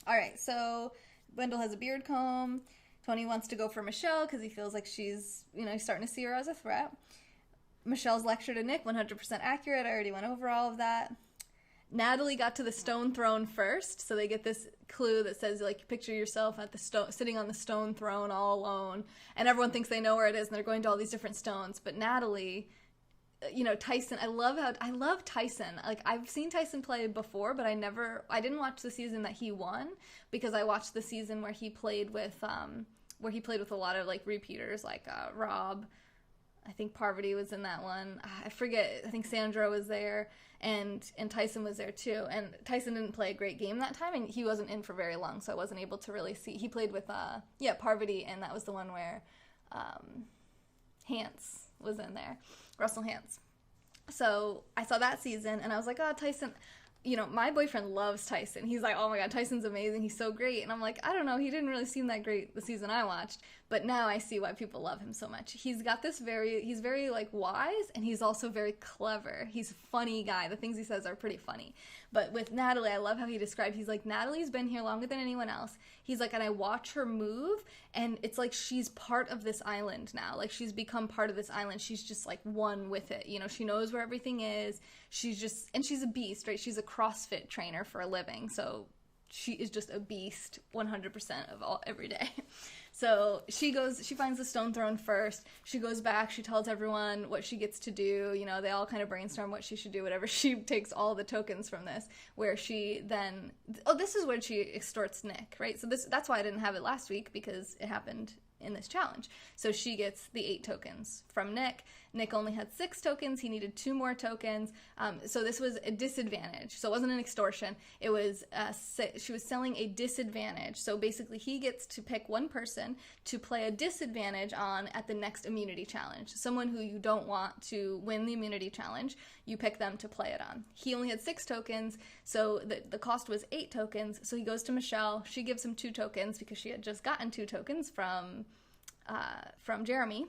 All right, so Wendell has a beard comb. Tony wants to go for Michelle because he feels like she's, you know, he's starting to see her as a threat. Michelle's lecture to Nick, 100% accurate. I already went over all of that. Natalie got to the stone throne first, so they get this clue that says, like, picture yourself at the sitting on the stone throne all alone, and everyone thinks they know where it is, and they're going to all these different stones. But Natalie, you know, Tyson, I love Tyson. Like, I've seen Tyson play before, but I didn't watch the season that he won, because I watched the season where he played with a lot of, like, repeaters, like Rob. I think Parvati was in that one. I forget. I think Sandra was there, and Tyson was there too. And Tyson didn't play a great game that time, and he wasn't in for very long, so I wasn't able to really see. He played with Parvati, and that was the one where Hance was in there, Russell Hance. So I saw that season, and I was like, oh, Tyson. You know, my boyfriend loves Tyson. He's like, oh my God, Tyson's amazing. He's so great. And I'm like, I don't know. He didn't really seem that great the season I watched. but now I see why people love him so much. He's very like wise, and he's also very clever. He's a funny guy. The things he says are pretty funny. But with Natalie, I love how he described, he's like, Natalie's been here longer than anyone else. He's like, and I watch her move, and it's like she's part of this island now. Like, she's become part of this island. She's just like one with it. You know, she knows where everything is. She's a beast, right? She's a CrossFit trainer for a living. So she is just a beast 100% of every day. So she finds the stone throne first. She goes back, she tells everyone what she gets to do. You know, they all kind of brainstorm what she should do, whatever. She takes all the tokens from this, where she then, this is where she extorts Nick, right? So that's why I didn't have it last week, because it happened in this challenge. So she gets the 8 tokens from Nick. Nick only had 6 tokens. He needed 2 more tokens. So this was a disadvantage. So it wasn't an extortion. It was, she was selling a disadvantage. So basically he gets to pick one person to play a disadvantage on at the next immunity challenge. Someone who you don't want to win the immunity challenge, you pick them to play it on. He only had 6 tokens, so the cost was 8 tokens. So he goes to Michelle. She gives him 2 tokens because she had just gotten 2 tokens from Jeremy.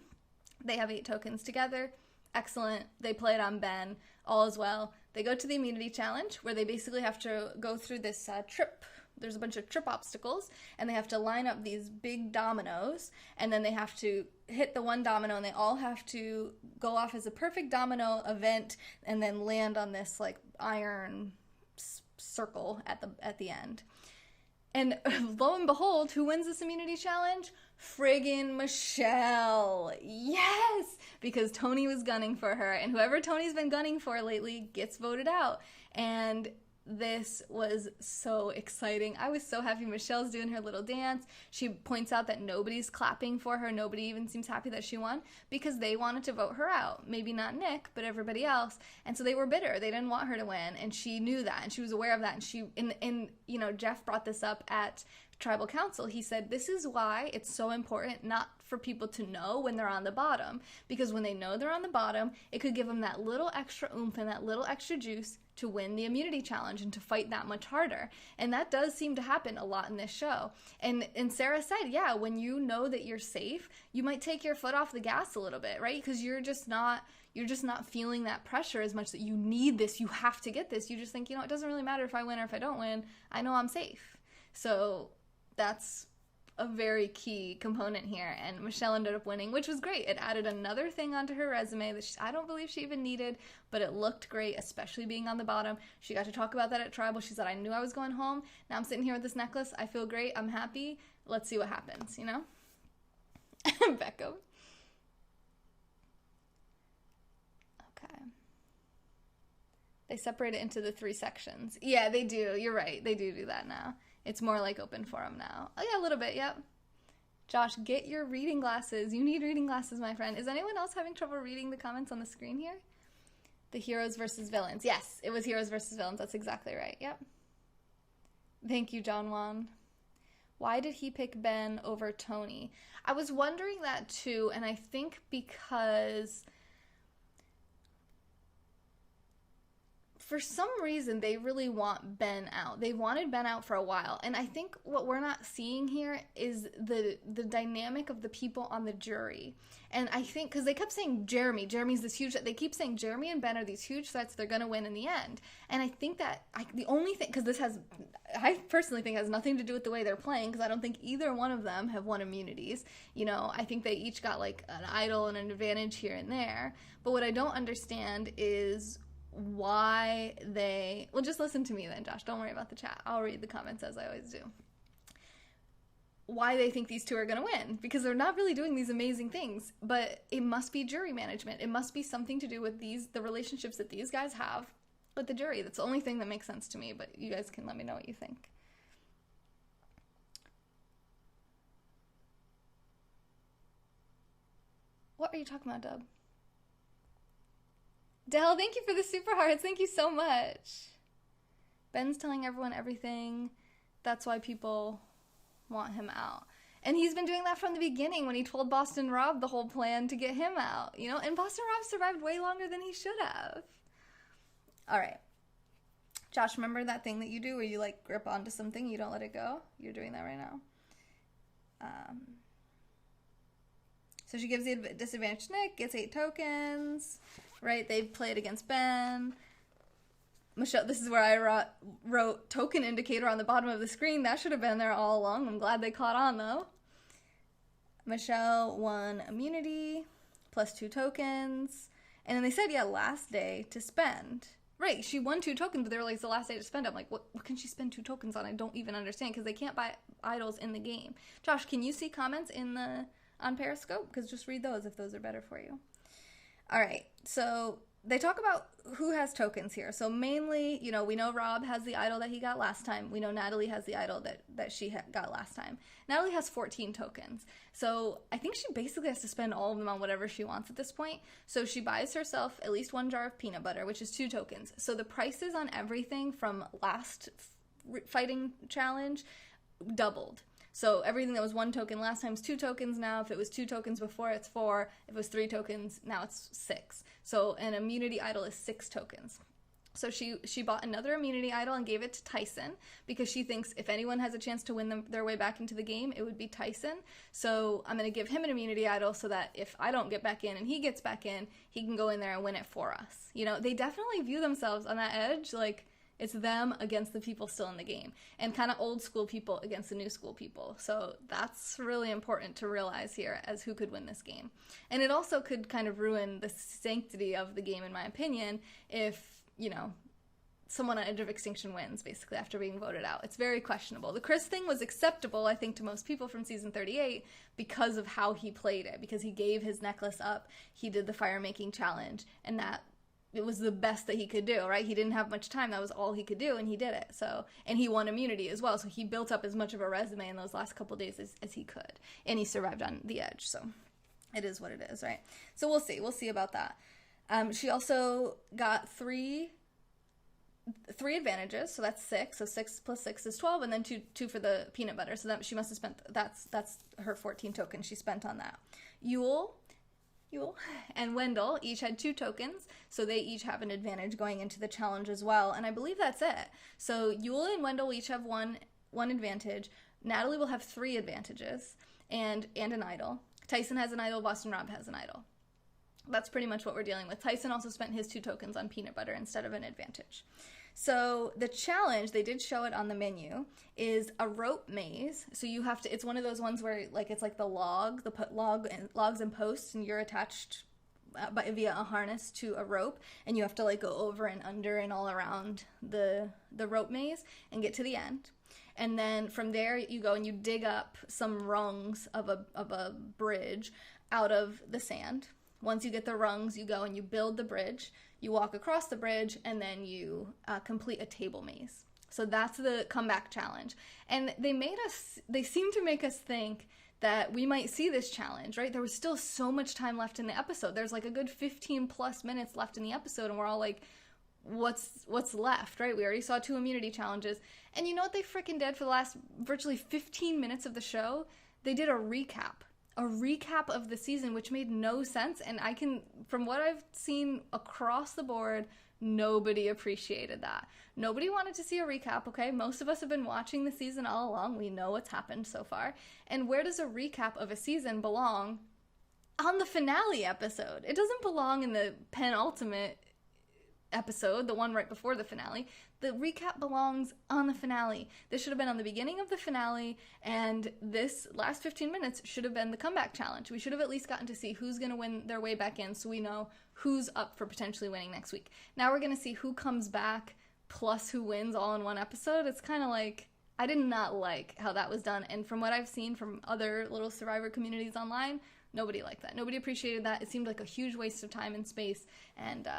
They have 8 tokens together. Excellent. They play it on Ben. All is well. They go to the immunity challenge, where they basically have to go through this trip. There's a bunch of trip obstacles, and they have to line up these big dominoes, and then they have to hit the one domino, and they all have to go off as a perfect domino event, and then land on this like iron circle at the end. And lo and behold, who wins this immunity challenge? Friggin' Michelle. Yes! Because Tony was gunning for her, and whoever Tony's been gunning for lately gets voted out. And this was so exciting. I was so happy. Michelle's doing her little dance. She points out that nobody's clapping for her. Nobody even seems happy that she won, because they wanted to vote her out. Maybe not Nick, but everybody else. And so they were bitter. They didn't want her to win, and she knew that, and she was aware of that. And you know, Jeff brought this up at Tribal Council. He said, this is why it's so important not for people to know when they're on the bottom, because when they know they're on the bottom, it could give them that little extra oomph and that little extra juice to win the immunity challenge and to fight that much harder. And that does seem to happen a lot in this show. And Sarah said, yeah, when you know that you're safe, you might take your foot off the gas a little bit, right? Because you're just not feeling that pressure as much, that you need this, you have to get this. You just think, you know, it doesn't really matter if I win or if I don't win. I know I'm safe. So that's a very key component here, and Michelle ended up winning, which was great. It added another thing onto her resume that I don't believe she even needed, but it looked great, especially being on the bottom. She got to talk about that at Tribal. She said, I knew I was going home. Now I'm sitting here with this necklace. I feel great. I'm happy. Let's see what happens, you know? Becca. Okay. They separate it into the 3 sections. Yeah, they do. You're right. They do that now. It's more like open forum now. Oh yeah, a little bit, yep. Josh, get your reading glasses. You need reading glasses, my friend. Is anyone else having trouble reading the comments on the screen here? The heroes versus villains. Yes, it was heroes versus villains. That's exactly right, yep. Thank you, John Juan. Why did he pick Ben over Tony? I was wondering that too, and I think because for some reason, they really want Ben out. They wanted Ben out for a while. And I think what we're not seeing here is the dynamic of the people on the jury. And I think, because they kept saying Jeremy's this huge, they keep saying Jeremy and Ben are these huge threats, they're going to win in the end. And I think that, the only thing, because I personally think has nothing to do with the way they're playing, because I don't think either one of them have won immunities. You know, I think they each got like an idol and an advantage here and there. But what I don't understand is why well, just listen to me then, Josh. Don't worry about the chat. I'll read the comments as I always do. Why they think these two are going to win, because they're not really doing these amazing things, but it must be jury management. It must be something to do with the relationships that these guys have with the jury. That's the only thing that makes sense to me, but you guys can let me know what you think. What are you talking about, Dub? Dell, thank you for the super hearts. Thank you so much. Ben's telling everyone everything. That's why people want him out. And he's been doing that from the beginning when he told Boston Rob the whole plan to get him out, you know? And Boston Rob survived way longer than he should have. All right. Josh, remember that thing that you do where you, like, grip onto something, you don't let it go? You're doing that right now. So she gives the disadvantage to Nick, gets 8 tokens, right? They played against Ben. Michelle, this is where I wrote token indicator on the bottom of the screen. That should have been there all along. I'm glad they caught on, though. Michelle won immunity, plus 2 tokens. And then they said, yeah, last day to spend. Right, she won 2 tokens, but they were like, it's the last day to spend. I'm like, what can she spend 2 tokens on? I don't even understand, because they can't buy idols in the game. Josh, can you see comments on Periscope? Because just read those if those are better for you. All right, so they talk about who has tokens here. So mainly, you know, we know Rob has the idol that he got last time. We know Natalie has the idol that she got last time. Natalie has 14 tokens. So I think she basically has to spend all of them on whatever she wants at this point. So she buys herself at least 1 jar of peanut butter, which is 2 tokens. So the prices on everything from last fighting challenge doubled. So everything that was 1 token last time is 2 tokens now. If it was 2 tokens before, it's 4. If it was 3 tokens, now it's 6. So an immunity idol is 6 tokens. So she bought another immunity idol and gave it to Tyson because she thinks if anyone has a chance to win their way back into the game, it would be Tyson. So I'm going to give him an immunity idol so that if I don't get back in and he gets back in, he can go in there and win it for us. You know, they definitely view themselves on that edge, like it's them against the people still in the game, and kind of old school people against the new school people. So that's really important to realize here as who could win this game. And it also could kind of ruin the sanctity of the game, in my opinion, if, you know, someone on Edge of Extinction wins, basically, after being voted out. It's very questionable. The Chris thing was acceptable, I think, to most people from Season 38 because of how he played it, because he gave his necklace up, he did the fire-making challenge, and that it was the best that he could do, right? He didn't have much time. That was all he could do, and he did it. So, and he won immunity as well, so he built up as much of a resume in those last couple days as he could, and he survived on the edge, so it is what it is, right? So we'll see. We'll see about that. She also got three advantages, so that's 6. So 6 plus 6 is 12, and then two for the peanut butter. So that she must have spent, that's her 14 tokens she spent on that. Yule and Wendell each had 2 tokens, so they each have an advantage going into the challenge as well, and I believe that's it. So Yule and Wendell each have one advantage. Natalie will have 3 advantages and an idol. Tyson has an idol, Boston Rob has an idol. That's pretty much what we're dealing with. Tyson also spent his 2 tokens on peanut butter instead of an advantage. So the challenge, they did show it on the menu, is a rope maze. So you have to, it's one of those ones where like it's like the logs and posts, and you're attached via a harness to a rope, and you have to like go over and under and all around the rope maze and get to the end. And then from there you go and you dig up some rungs of a bridge out of the sand. Once you get the rungs, you go and you build the bridge, you walk across the bridge, and then you complete a table maze. So that's the comeback challenge. And they seem to make us think that we might see this challenge, right? There was still so much time left in the episode. There's like a good 15 plus minutes left in the episode, and we're all like, what's left, right? We already saw 2 immunity challenges. And you know what they freaking did for the last virtually 15 minutes of the show? They did a recap of the season, which made no sense. And from what I've seen across the board, nobody appreciated that. Nobody wanted to see a recap, okay? Most of us have been watching the season all along. We know what's happened so far. And where does a recap of a season belong? On the finale episode. It doesn't belong in the penultimate episode, the one right before the finale. The recap belongs on the finale. This should have been on the beginning of the finale, and this last 15 minutes should have been the comeback challenge. We should have at least gotten to see who's going to win their way back in, so we know who's up for potentially winning next week. Now we're going to see who comes back plus who wins all in one episode. It's kind of like, I did not like how that was done, and from what I've seen from other little Survivor communities online, nobody liked that. Nobody appreciated that. It seemed like a huge waste of time and space, and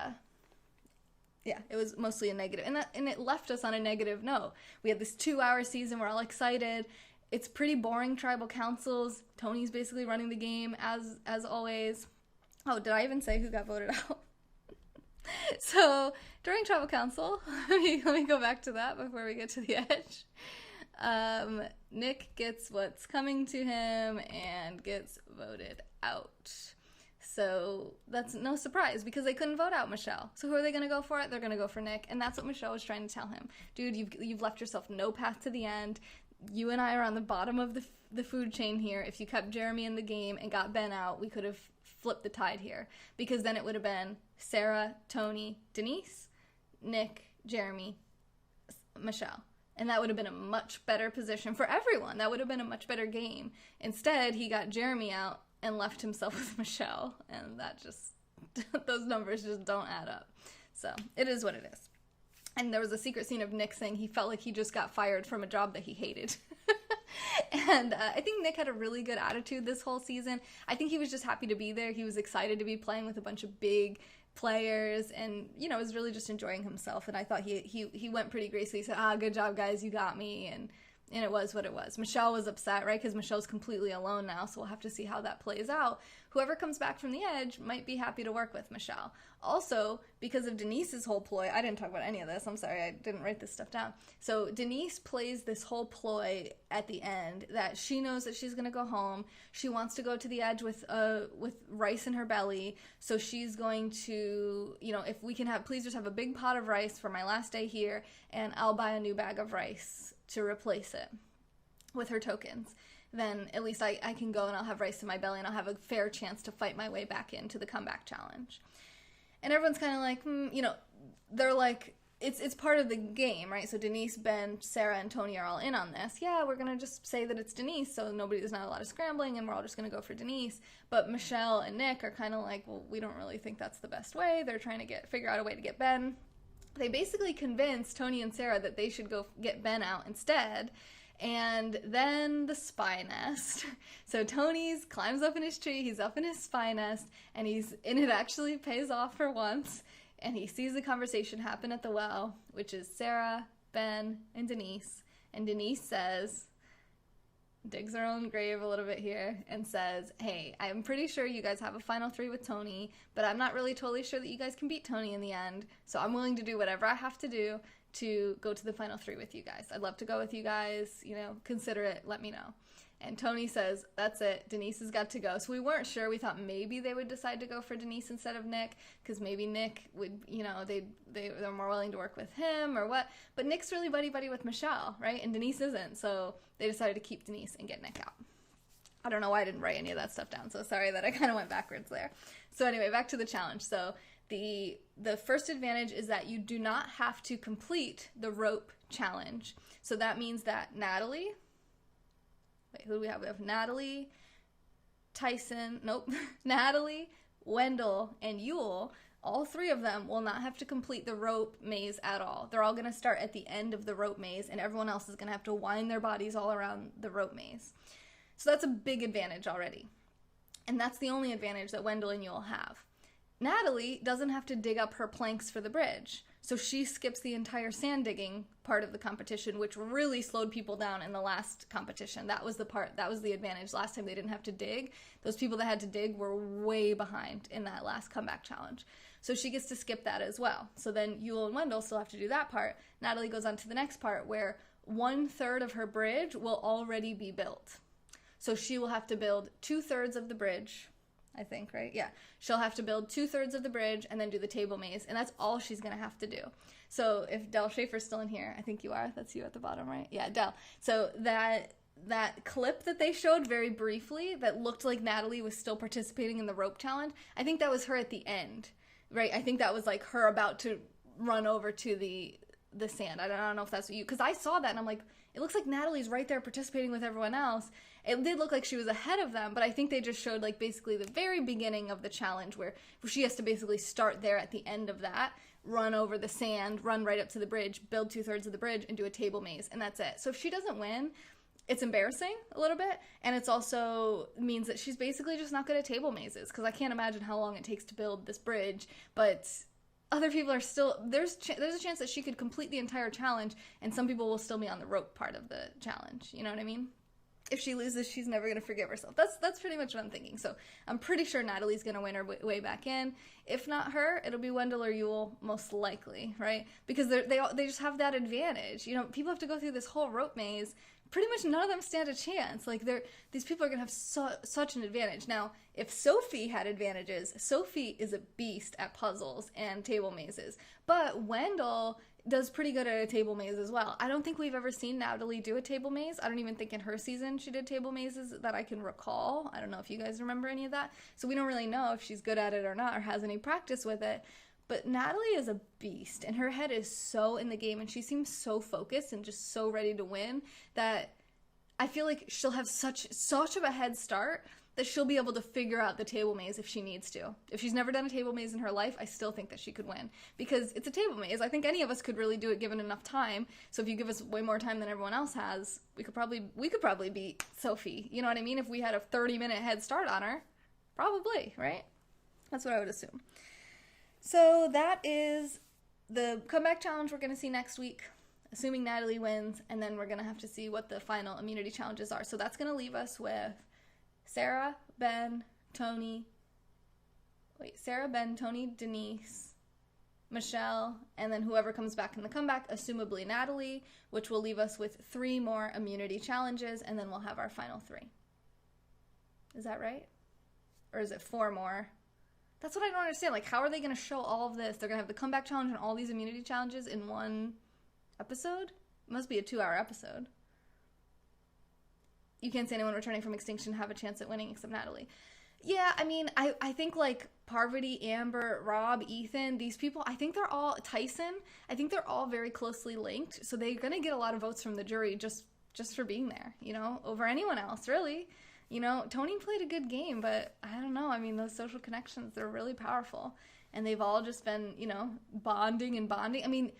yeah, it was mostly a negative. And it left us on a negative note. We had this 2-hour season. We're all excited. It's pretty boring tribal councils. Tony's basically running the game as always. Oh, did I even say who got voted out? So, during tribal council, let me go back to that before we get to the edge. Nick gets what's coming to him and gets voted out. So that's no surprise because they couldn't vote out Michelle. So who are they going to go for? They're going to go for Nick. And that's what Michelle was trying to tell him. Dude, you've left yourself no path to the end. You and I are on the bottom of the food chain here, if you kept Jeremy in the game and got Ben out, we could have flipped the tide here. Because then it would have been Sarah, Tony, Denise, Nick, Jeremy, Michelle. And that would have been a much better position for everyone. That would have been a much better game. Instead, he got Jeremy out and left himself with Michelle. And that just, those numbers just don't add up. So, it is what it is. And there was a secret scene of Nick saying he felt like he just got fired from a job that he hated. And I think Nick had a really good attitude this whole season. I think he was just happy to be there. He was excited to be playing with a bunch of big players and, you know, was really just enjoying himself. And I thought he went pretty gracefully. He said, good job, guys, you got me. And it was what it was. Michelle was upset, right? Because Michelle's completely alone now, so we'll have to see how that plays out. Whoever comes back from the edge might be happy to work with Michelle. Also, because of Denise's whole ploy, I didn't talk about any of this, I'm sorry, I didn't write this stuff down. So Denise plays this whole ploy at the end that she knows that she's going to go home. She wants to go to the edge with rice in her belly, so she's going to, you know, if we can have, please just have a big pot of rice for my last day here, and I'll buy a new bag of rice to replace it with her tokens. Then at least I can go and I'll have rice in my belly and I'll have a fair chance to fight my way back into the comeback challenge. And everyone's kind of like, you know, they're like, it's part of the game, right? So Denise, Ben, Sarah, and Tony are all in on this. Yeah, we're going to just say that it's Denise, so there's not a lot of scrambling, and we're all just going to go for Denise. But Michelle and Nick are kind of like, well, we don't really think that's the best way. They're trying to figure out a way to get Ben. They basically convinced Tony and Sarah that they should go get Ben out instead. And then the spy nest. So Tony's climbs up in his tree, he's up in his spy nest, and it actually pays off for once. And he sees the conversation happen at the well, which is Sarah, Ben, and Denise. And Denise says, digs her own grave a little bit here, and says, hey, I'm pretty sure you guys have a final 3 with Tony, but I'm not really totally sure that you guys can beat Tony in the end, so I'm willing to do whatever I have to do to go to the final 3 with you guys. I'd love to go with you guys, you know, consider it, let me know. And Tony says, that's it, Denise has got to go. So we weren't sure, we thought maybe they would decide to go for Denise instead of Nick, because maybe Nick would, you know, they're more willing to work with him or what, but Nick's really buddy-buddy with Michelle, right, and Denise isn't, so they decided to keep Denise and get Nick out. I don't know why I didn't write any of that stuff down, so sorry that I kind of went backwards there. So anyway, back to the challenge. So the first advantage is that you do not have to complete the rope challenge. So that means that Natalie, wait, who do we have? We have Natalie, Natalie, Wendell, and Yule. All 3 of them will not have to complete the rope maze at all. They're all going to start at the end of the rope maze, and everyone else is going to have to wind their bodies all around the rope maze. So that's a big advantage already. And that's the only advantage that Wendell and Yule have. Natalie doesn't have to dig up her planks for the bridge, so she skips the entire sand digging part of the competition, which really slowed people down in the last competition. That was the advantage. Last time they didn't have to dig. Those people that had to dig were way behind in that last comeback challenge. So she gets to skip that as well. So then Yule and Wendell still have to do that part. Natalie goes on to the next part where 1/3 of her bridge will already be built. So she will have to build 2/3 of the bridge, I think, right? Yeah. She'll have to build 2/3 of the bridge and then do the table maze, and that's all she's going to have to do. So if Del Schaefer's still in here, I think you are. That's you at the bottom, right? Yeah, Del. So that clip that they showed very briefly that looked like Natalie was still participating in the rope challenge, I think that was her at the end, right? I think that was like her about to run over to the sand. I don't know if that's what you, because I saw that and I'm like, it looks like Natalie's right there participating with everyone else. It did look like she was ahead of them, but I think they just showed like basically the very beginning of the challenge where she has to basically start there at the end of that, run over the sand, run right up to the bridge, build 2/3 of the bridge, and do a table maze, and that's it. So if she doesn't win, it's embarrassing a little bit, and it's also means that she's basically just not good at table mazes, because I can't imagine how long it takes to build this bridge, but other people are still, there's a chance that she could complete the entire challenge, and some people will still be on the rope part of the challenge, you know what I mean? If she loses, she's never going to forgive herself. That's pretty much what I'm thinking. So I'm pretty sure Natalie's going to win her way back in. If not her, it'll be Wendell or Yule, most likely, right? Because they just have that advantage. You know, people have to go through this whole rope maze pretty much none of them stand a chance. Like, these people are going to have such an advantage. Now, if Sophie had advantages, Sophie is a beast at puzzles and table mazes. But Wendell does pretty good at a table maze as well. I don't think we've ever seen Natalie do a table maze. I don't even think in her season she did table mazes that I can recall. I don't know if you guys remember any of that. So we don't really know if she's good at it or not, or has any practice with it. But Natalie is a beast, and her head is so in the game, and she seems so focused and just so ready to win that I feel like she'll have such of a head start that she'll be able to figure out the table maze if she needs to. If she's never done a table maze in her life, I still think that she could win, because it's a table maze. I think any of us could really do it given enough time. So if you give us way more time than everyone else has, we could probably beat Sophie. You know what I mean? If we had a 30-minute head start on her, probably, right? That's what I would assume. So that is the comeback challenge we're going to see next week, assuming Natalie wins, and then we're going to have to see what the final immunity challenges are. So that's going to leave us with Sarah, Ben, Tony, Denise, Michelle, and then whoever comes back in the comeback, assumably Natalie, which will leave us with 3 more immunity challenges, and then we'll have our final 3. Is that right? Or is it 4 more? That's what I don't understand. Like, how are they going to show all of this? They're going to have the comeback challenge and all these immunity challenges in one episode? It must be a 2-hour episode. You can't say anyone returning from Extinction have a chance at winning except Natalie. Yeah, I mean, I think, like, Parvati, Amber, Rob, Ethan, these people, I think they're all, Tyson, I think they're all very closely linked, so they're going to get a lot of votes from the jury just for being there, you know, over anyone else, really. You know, Tony played a good game, but I don't know. I mean, those social connections, they're really powerful. And they've all just been, you know, bonding. I mean,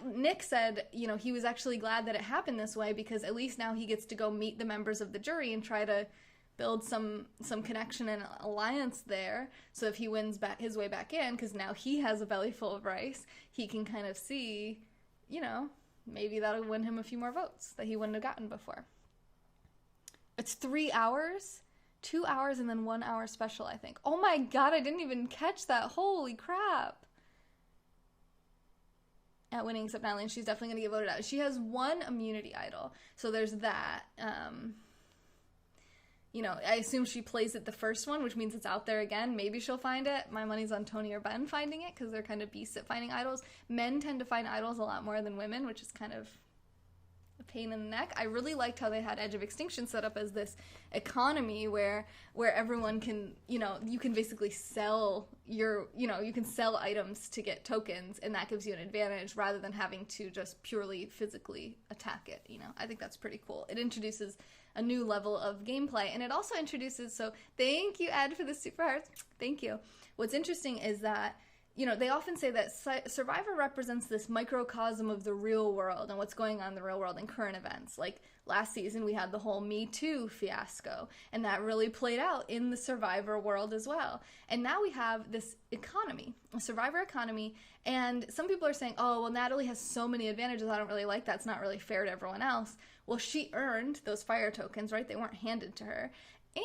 Nick said, you know, he was actually glad that it happened this way, because at least now he gets to go meet the members of the jury and try to build some connection and alliance there. So if he wins his way back in, because now he has a belly full of rice, he can kind of see, you know, maybe that'll win him a few more votes that he wouldn't have gotten before. It's 3 hours, 2 hours, and then 1 hour special, I think. Oh my god, I didn't even catch that. Holy crap. At winning except Natalie, and she's definitely going to get voted out. She has 1 immunity idol, so there's that. You know, I assume she plays it the first one, which means it's out there again. Maybe she'll find it. My money's on Tony or Ben finding it, because they're kind of beasts at finding idols. Men tend to find idols a lot more than women, which is kind of a pain in the neck. I really liked how they had Edge of Extinction set up as this economy where everyone can, you know, you can basically sell you can sell items to get tokens, and that gives you an advantage rather than having to just purely physically attack it, you know. I think that's pretty cool. It introduces a new level of gameplay, and it also introduces, so thank you, Ed, for the super hearts. Thank you. What's interesting is that, you know, they often say that Survivor represents this microcosm of the real world and what's going on in the real world and current events. Like, last season we had the whole Me Too fiasco, and that really played out in the Survivor world as well. And now we have this economy, a Survivor economy, and some people are saying, oh, well, Natalie has so many advantages, I don't really like that, it's not really fair to everyone else. Well, she earned those fire tokens, right? They weren't handed to her.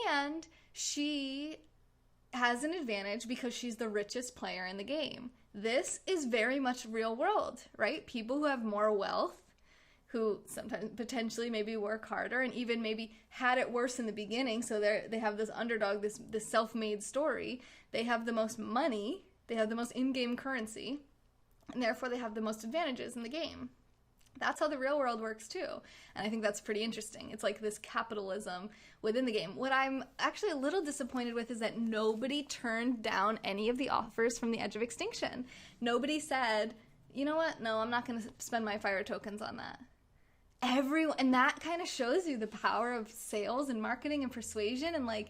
And she has an advantage because she's the richest player in the game. This is very much real world, right? People who have more wealth, who sometimes potentially maybe work harder and even maybe had it worse in the beginning, so they have this underdog, this self-made story. They have the most money, they have the most in-game currency, and therefore they have the most advantages in the game. That's how the real world works too. And I think that's pretty interesting. It's like this capitalism within the game. What I'm actually a little disappointed with is that nobody turned down any of the offers from the Edge of Extinction. Nobody said, you know what? No, I'm not going to spend my fire tokens on that. Everyone, and that kind of shows you the power of sales and marketing and persuasion, and like,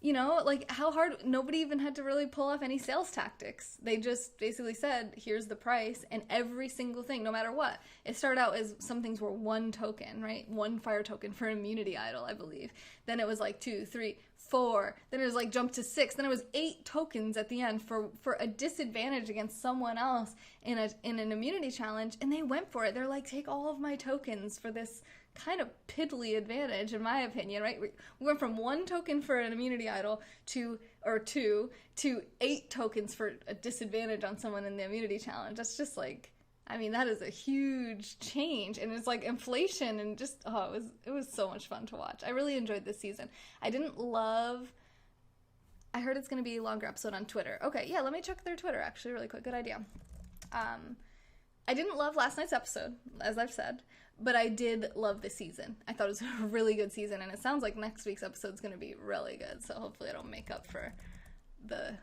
you know, like how hard, nobody even had to really pull off any sales tactics. They just basically said, here's the price, and every single thing, no matter what. It started out as some things were 1 token, right? 1 fire token for an immunity idol, I believe. Then it was like 2, 3, 4. Then it was like jumped to 6. Then it was 8 tokens at the end for a disadvantage against someone else in an immunity challenge, and they went for it. They're like, take all of my tokens for this kind of piddly advantage, in my opinion, right? We went from 1 token for an immunity idol to 2 to 8 tokens for a disadvantage on someone in the immunity challenge. That's just like, I mean, that is a huge change, and it's like inflation, and just, it was so much fun to watch. I really enjoyed this season. I heard it's going to be a longer episode on Twitter. Okay, yeah, let me check their Twitter, actually, really quick. Good idea. I didn't love last night's episode, as I've said, but I did love this season. I thought it was a really good season, and it sounds like next week's episode is going to be really good, so hopefully it'll make up for the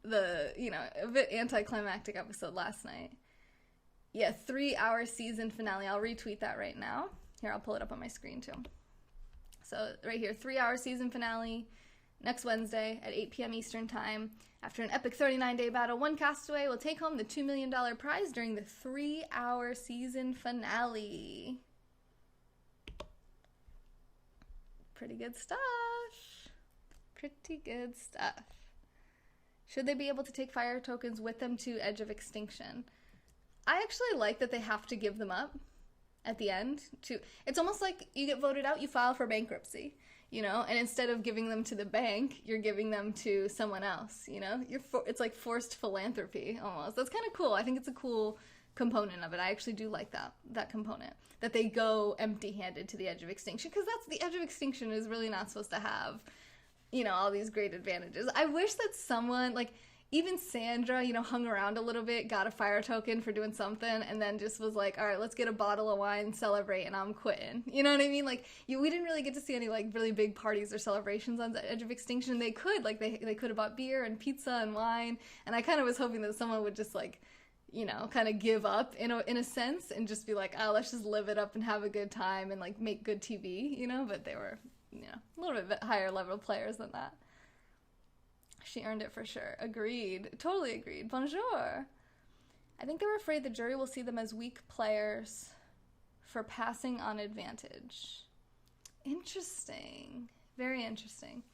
a bit anticlimactic episode last night. Yeah, 3-hour season finale. I'll retweet that right now. Here, I'll pull it up on my screen too. So right here, 3-hour season finale next Wednesday at 8 p.m. Eastern Time. After an epic 39-day battle, one castaway will take home the $2 million prize during the 3-hour season finale. Pretty good stuff. Pretty good stuff. Should they be able to take fire tokens with them to Edge of Extinction? I actually like that they have to give them up at the end. It's almost like you get voted out, you file for bankruptcy, and instead of giving them to the bank, you're giving them to someone else, It's like forced philanthropy almost. That's kind of cool. I think it's a cool component of it. I actually do like that component, that they go empty-handed to the Edge of Extinction, because the Edge of Extinction is really not supposed to have, all these great advantages. I wish that someone, like, even Sandra, hung around a little bit, got a fire token for doing something, and then just was like, all right, let's get a bottle of wine, celebrate, and I'm quitting. You know what I mean? Like, we didn't really get to see any, like, really big parties or celebrations on the Edge of Extinction. They could, like, they could have bought beer and pizza and wine, and I kind of was hoping that someone would just, like, kind of give up in a sense and just be like, oh, let's just live it up and have a good time and, like, make good TV, but they were, a little bit higher level players than that. She earned it for sure. Agreed. Totally agreed. Bonjour. I think they were afraid the jury will see them as weak players for passing on advantage. Interesting. Very interesting.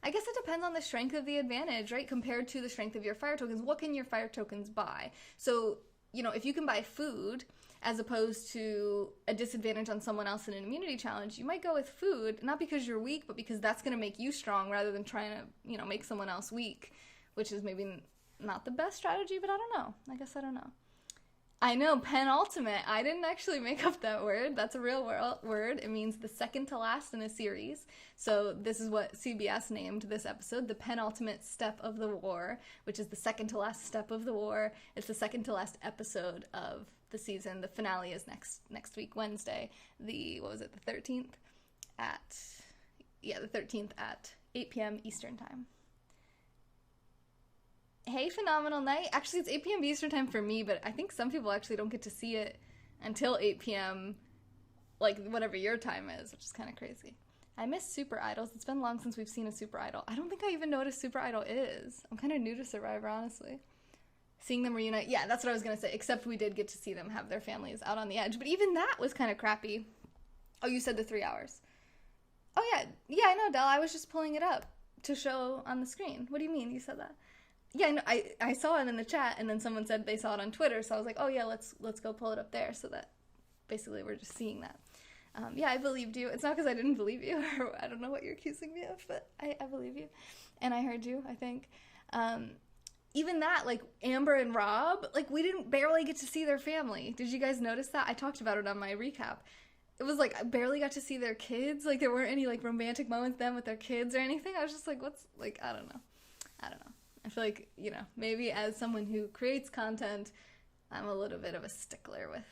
I guess it depends on the strength of the advantage, right? Compared to the strength of your fire tokens. What can your fire tokens buy? So, if you can buy food as opposed to a disadvantage on someone else in an immunity challenge, you might go with food, not because you're weak, but because that's going to make you strong rather than trying to, make someone else weak, which is maybe not the best strategy, but I don't know. I guess I don't know. I know, penultimate. I didn't actually make up that word. That's a real word. It means the second to last in a series. So this is what CBS named this episode, the penultimate step of the war, which is the second to last step of the war. It's the second to last episode of the season. The finale is next week, Wednesday. The 13th the 13th at 8 p.m. Eastern Time. Hey, Phenomenal Night. Actually, it's 8 p.m. Eastern Time for me, but I think some people actually don't get to see it until 8 p.m., like whatever your time is, which is kind of crazy. I miss Super Idols. It's been long since we've seen a Super Idol. I don't think I even know what a Super Idol is. I'm kind of new to Survivor, honestly. Seeing them reunite. Yeah, that's what I was going to say, except we did get to see them have their families out on the edge. But even that was kind of crappy. Oh, you said the 3 hours. Oh, yeah. Yeah, I know, Del. I was just pulling it up to show on the screen. What do you mean you said that? Yeah, no, I saw it in the chat, and then someone said they saw it on Twitter, so I was like, oh yeah, let's go pull it up there, so that basically we're just seeing that. Yeah, I believed you. It's not because I didn't believe you, or I don't know what you're accusing me of, but I believe you, and I heard you, I think. Even that, like, Amber and Rob, like, we didn't barely get to see their family. Did you guys notice that? I talked about it on my recap. It was like, I barely got to see their kids, like, there weren't any, like, romantic moments with them with their kids or anything. I was just like, what's, like, I don't know. I feel like, maybe as someone who creates content, I'm a little bit of a stickler with,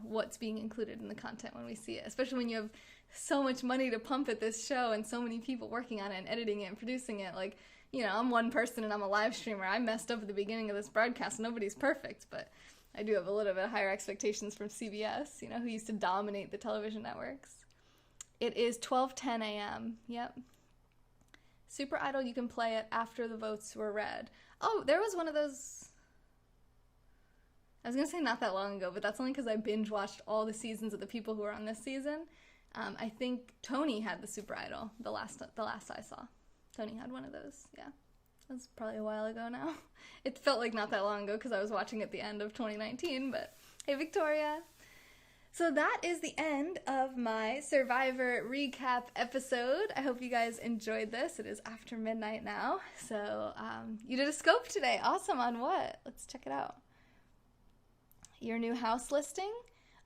what's being included in the content when we see it, especially when you have so much money to pump at this show and so many people working on it and editing it and producing it. Like, I'm one person and I'm a live streamer. I messed up at the beginning of this broadcast. Nobody's perfect, but I do have a little bit higher expectations from CBS, who used to dominate the television networks. It is 12:10 a.m. Yep. Super Idol, you can play it after the votes were read. Oh, there was one of those... I was going to say not that long ago, but that's only because I binge-watched all the seasons of the people who were on this season. I think Tony had the Super Idol, the last I saw. Tony had one of those, yeah. That was probably a while ago now. It felt like not that long ago because I was watching at the end of 2019, but hey, Victoria. So that is the end of my Survivor recap episode. I hope you guys enjoyed this. It is after midnight now. So you did a scope today. Awesome. On what? Let's check it out. Your new house listing?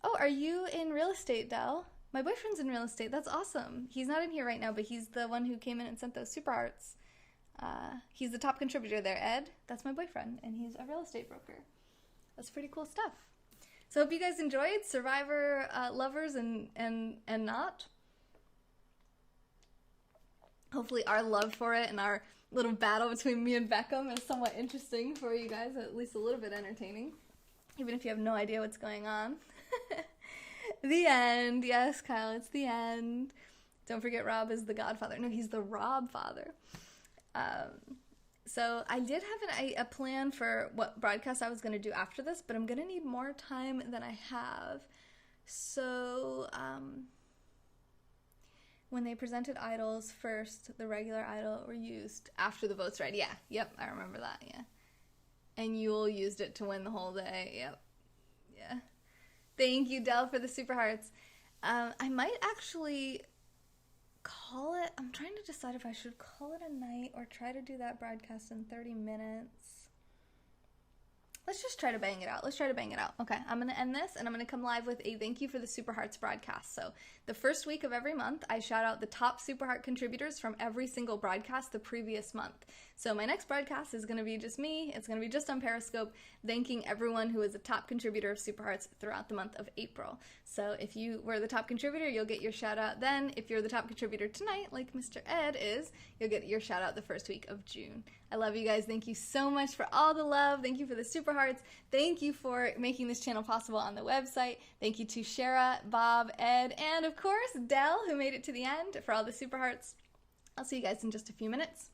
Oh, are you in real estate, Del? My boyfriend's in real estate. That's awesome. He's not in here right now, but he's the one who came in and sent those super hearts. He's the top contributor there, Ed. That's my boyfriend, and he's a real estate broker. That's pretty cool stuff. So hope you guys enjoyed Survivor lovers and not. Hopefully our love for it and our little battle between me and Beckham is somewhat interesting for you guys, at least a little bit entertaining, even if you have no idea what's going on. The end. Yes, Kyle, it's the end. Don't forget Rob is the godfather. No, he's the Rob father. So I did have a plan for what broadcast I was going to do after this, but I'm going to need more time than I have. So when they presented idols first, the regular idol were used after the votes read. Yeah, yep, I remember that, yeah. And Yule used it to win the whole day, yep. Yeah. Thank you, Del, for the super hearts. I might actually call it, I'm trying to decide if I should call it a night or try to do that broadcast in 30 minutes. Let's just try to bang it out. Okay, I'm going to end this, and I'm going to come live with a thank you for the Super Hearts broadcast. So the first week of every month, I shout out the top Super Heart contributors from every single broadcast the previous month. So my next broadcast is going to be just me. It's going to be just on Periscope, thanking everyone who is a top contributor of Super Hearts throughout the month of April. So if you were the top contributor, you'll get your shout out then. If you're the top contributor tonight, like Mr. Ed is, you'll get your shout out the first week of June. I love you guys. Thank you so much for all the love. Thank you for the super hearts. Thank you for making this channel possible on the website. Thank you to Shara, Bob, Ed, and of course, Del, who made it to the end for all the super hearts. I'll see you guys in just a few minutes.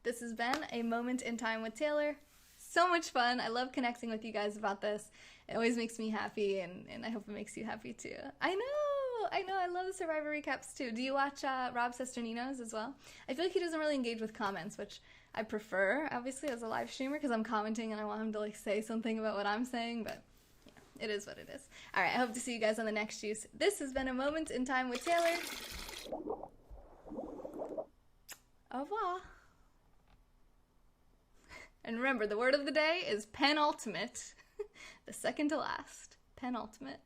This has been a moment in time with Taylor. So much fun. I love connecting with you guys about this. It always makes me happy, and I hope it makes you happy too. I know, I love the Survivor recaps too. Do you watch Rob Sesternino's as well? I feel like he doesn't really engage with comments, which I prefer, obviously, as a live streamer, because I'm commenting and I want him to like say something about what I'm saying, but you know, it is what it is. Alright, I hope to see you guys on the next juice. This has been a moment in time with Taylor. Au revoir. And remember, the word of the day is penultimate. The second to last. Penultimate.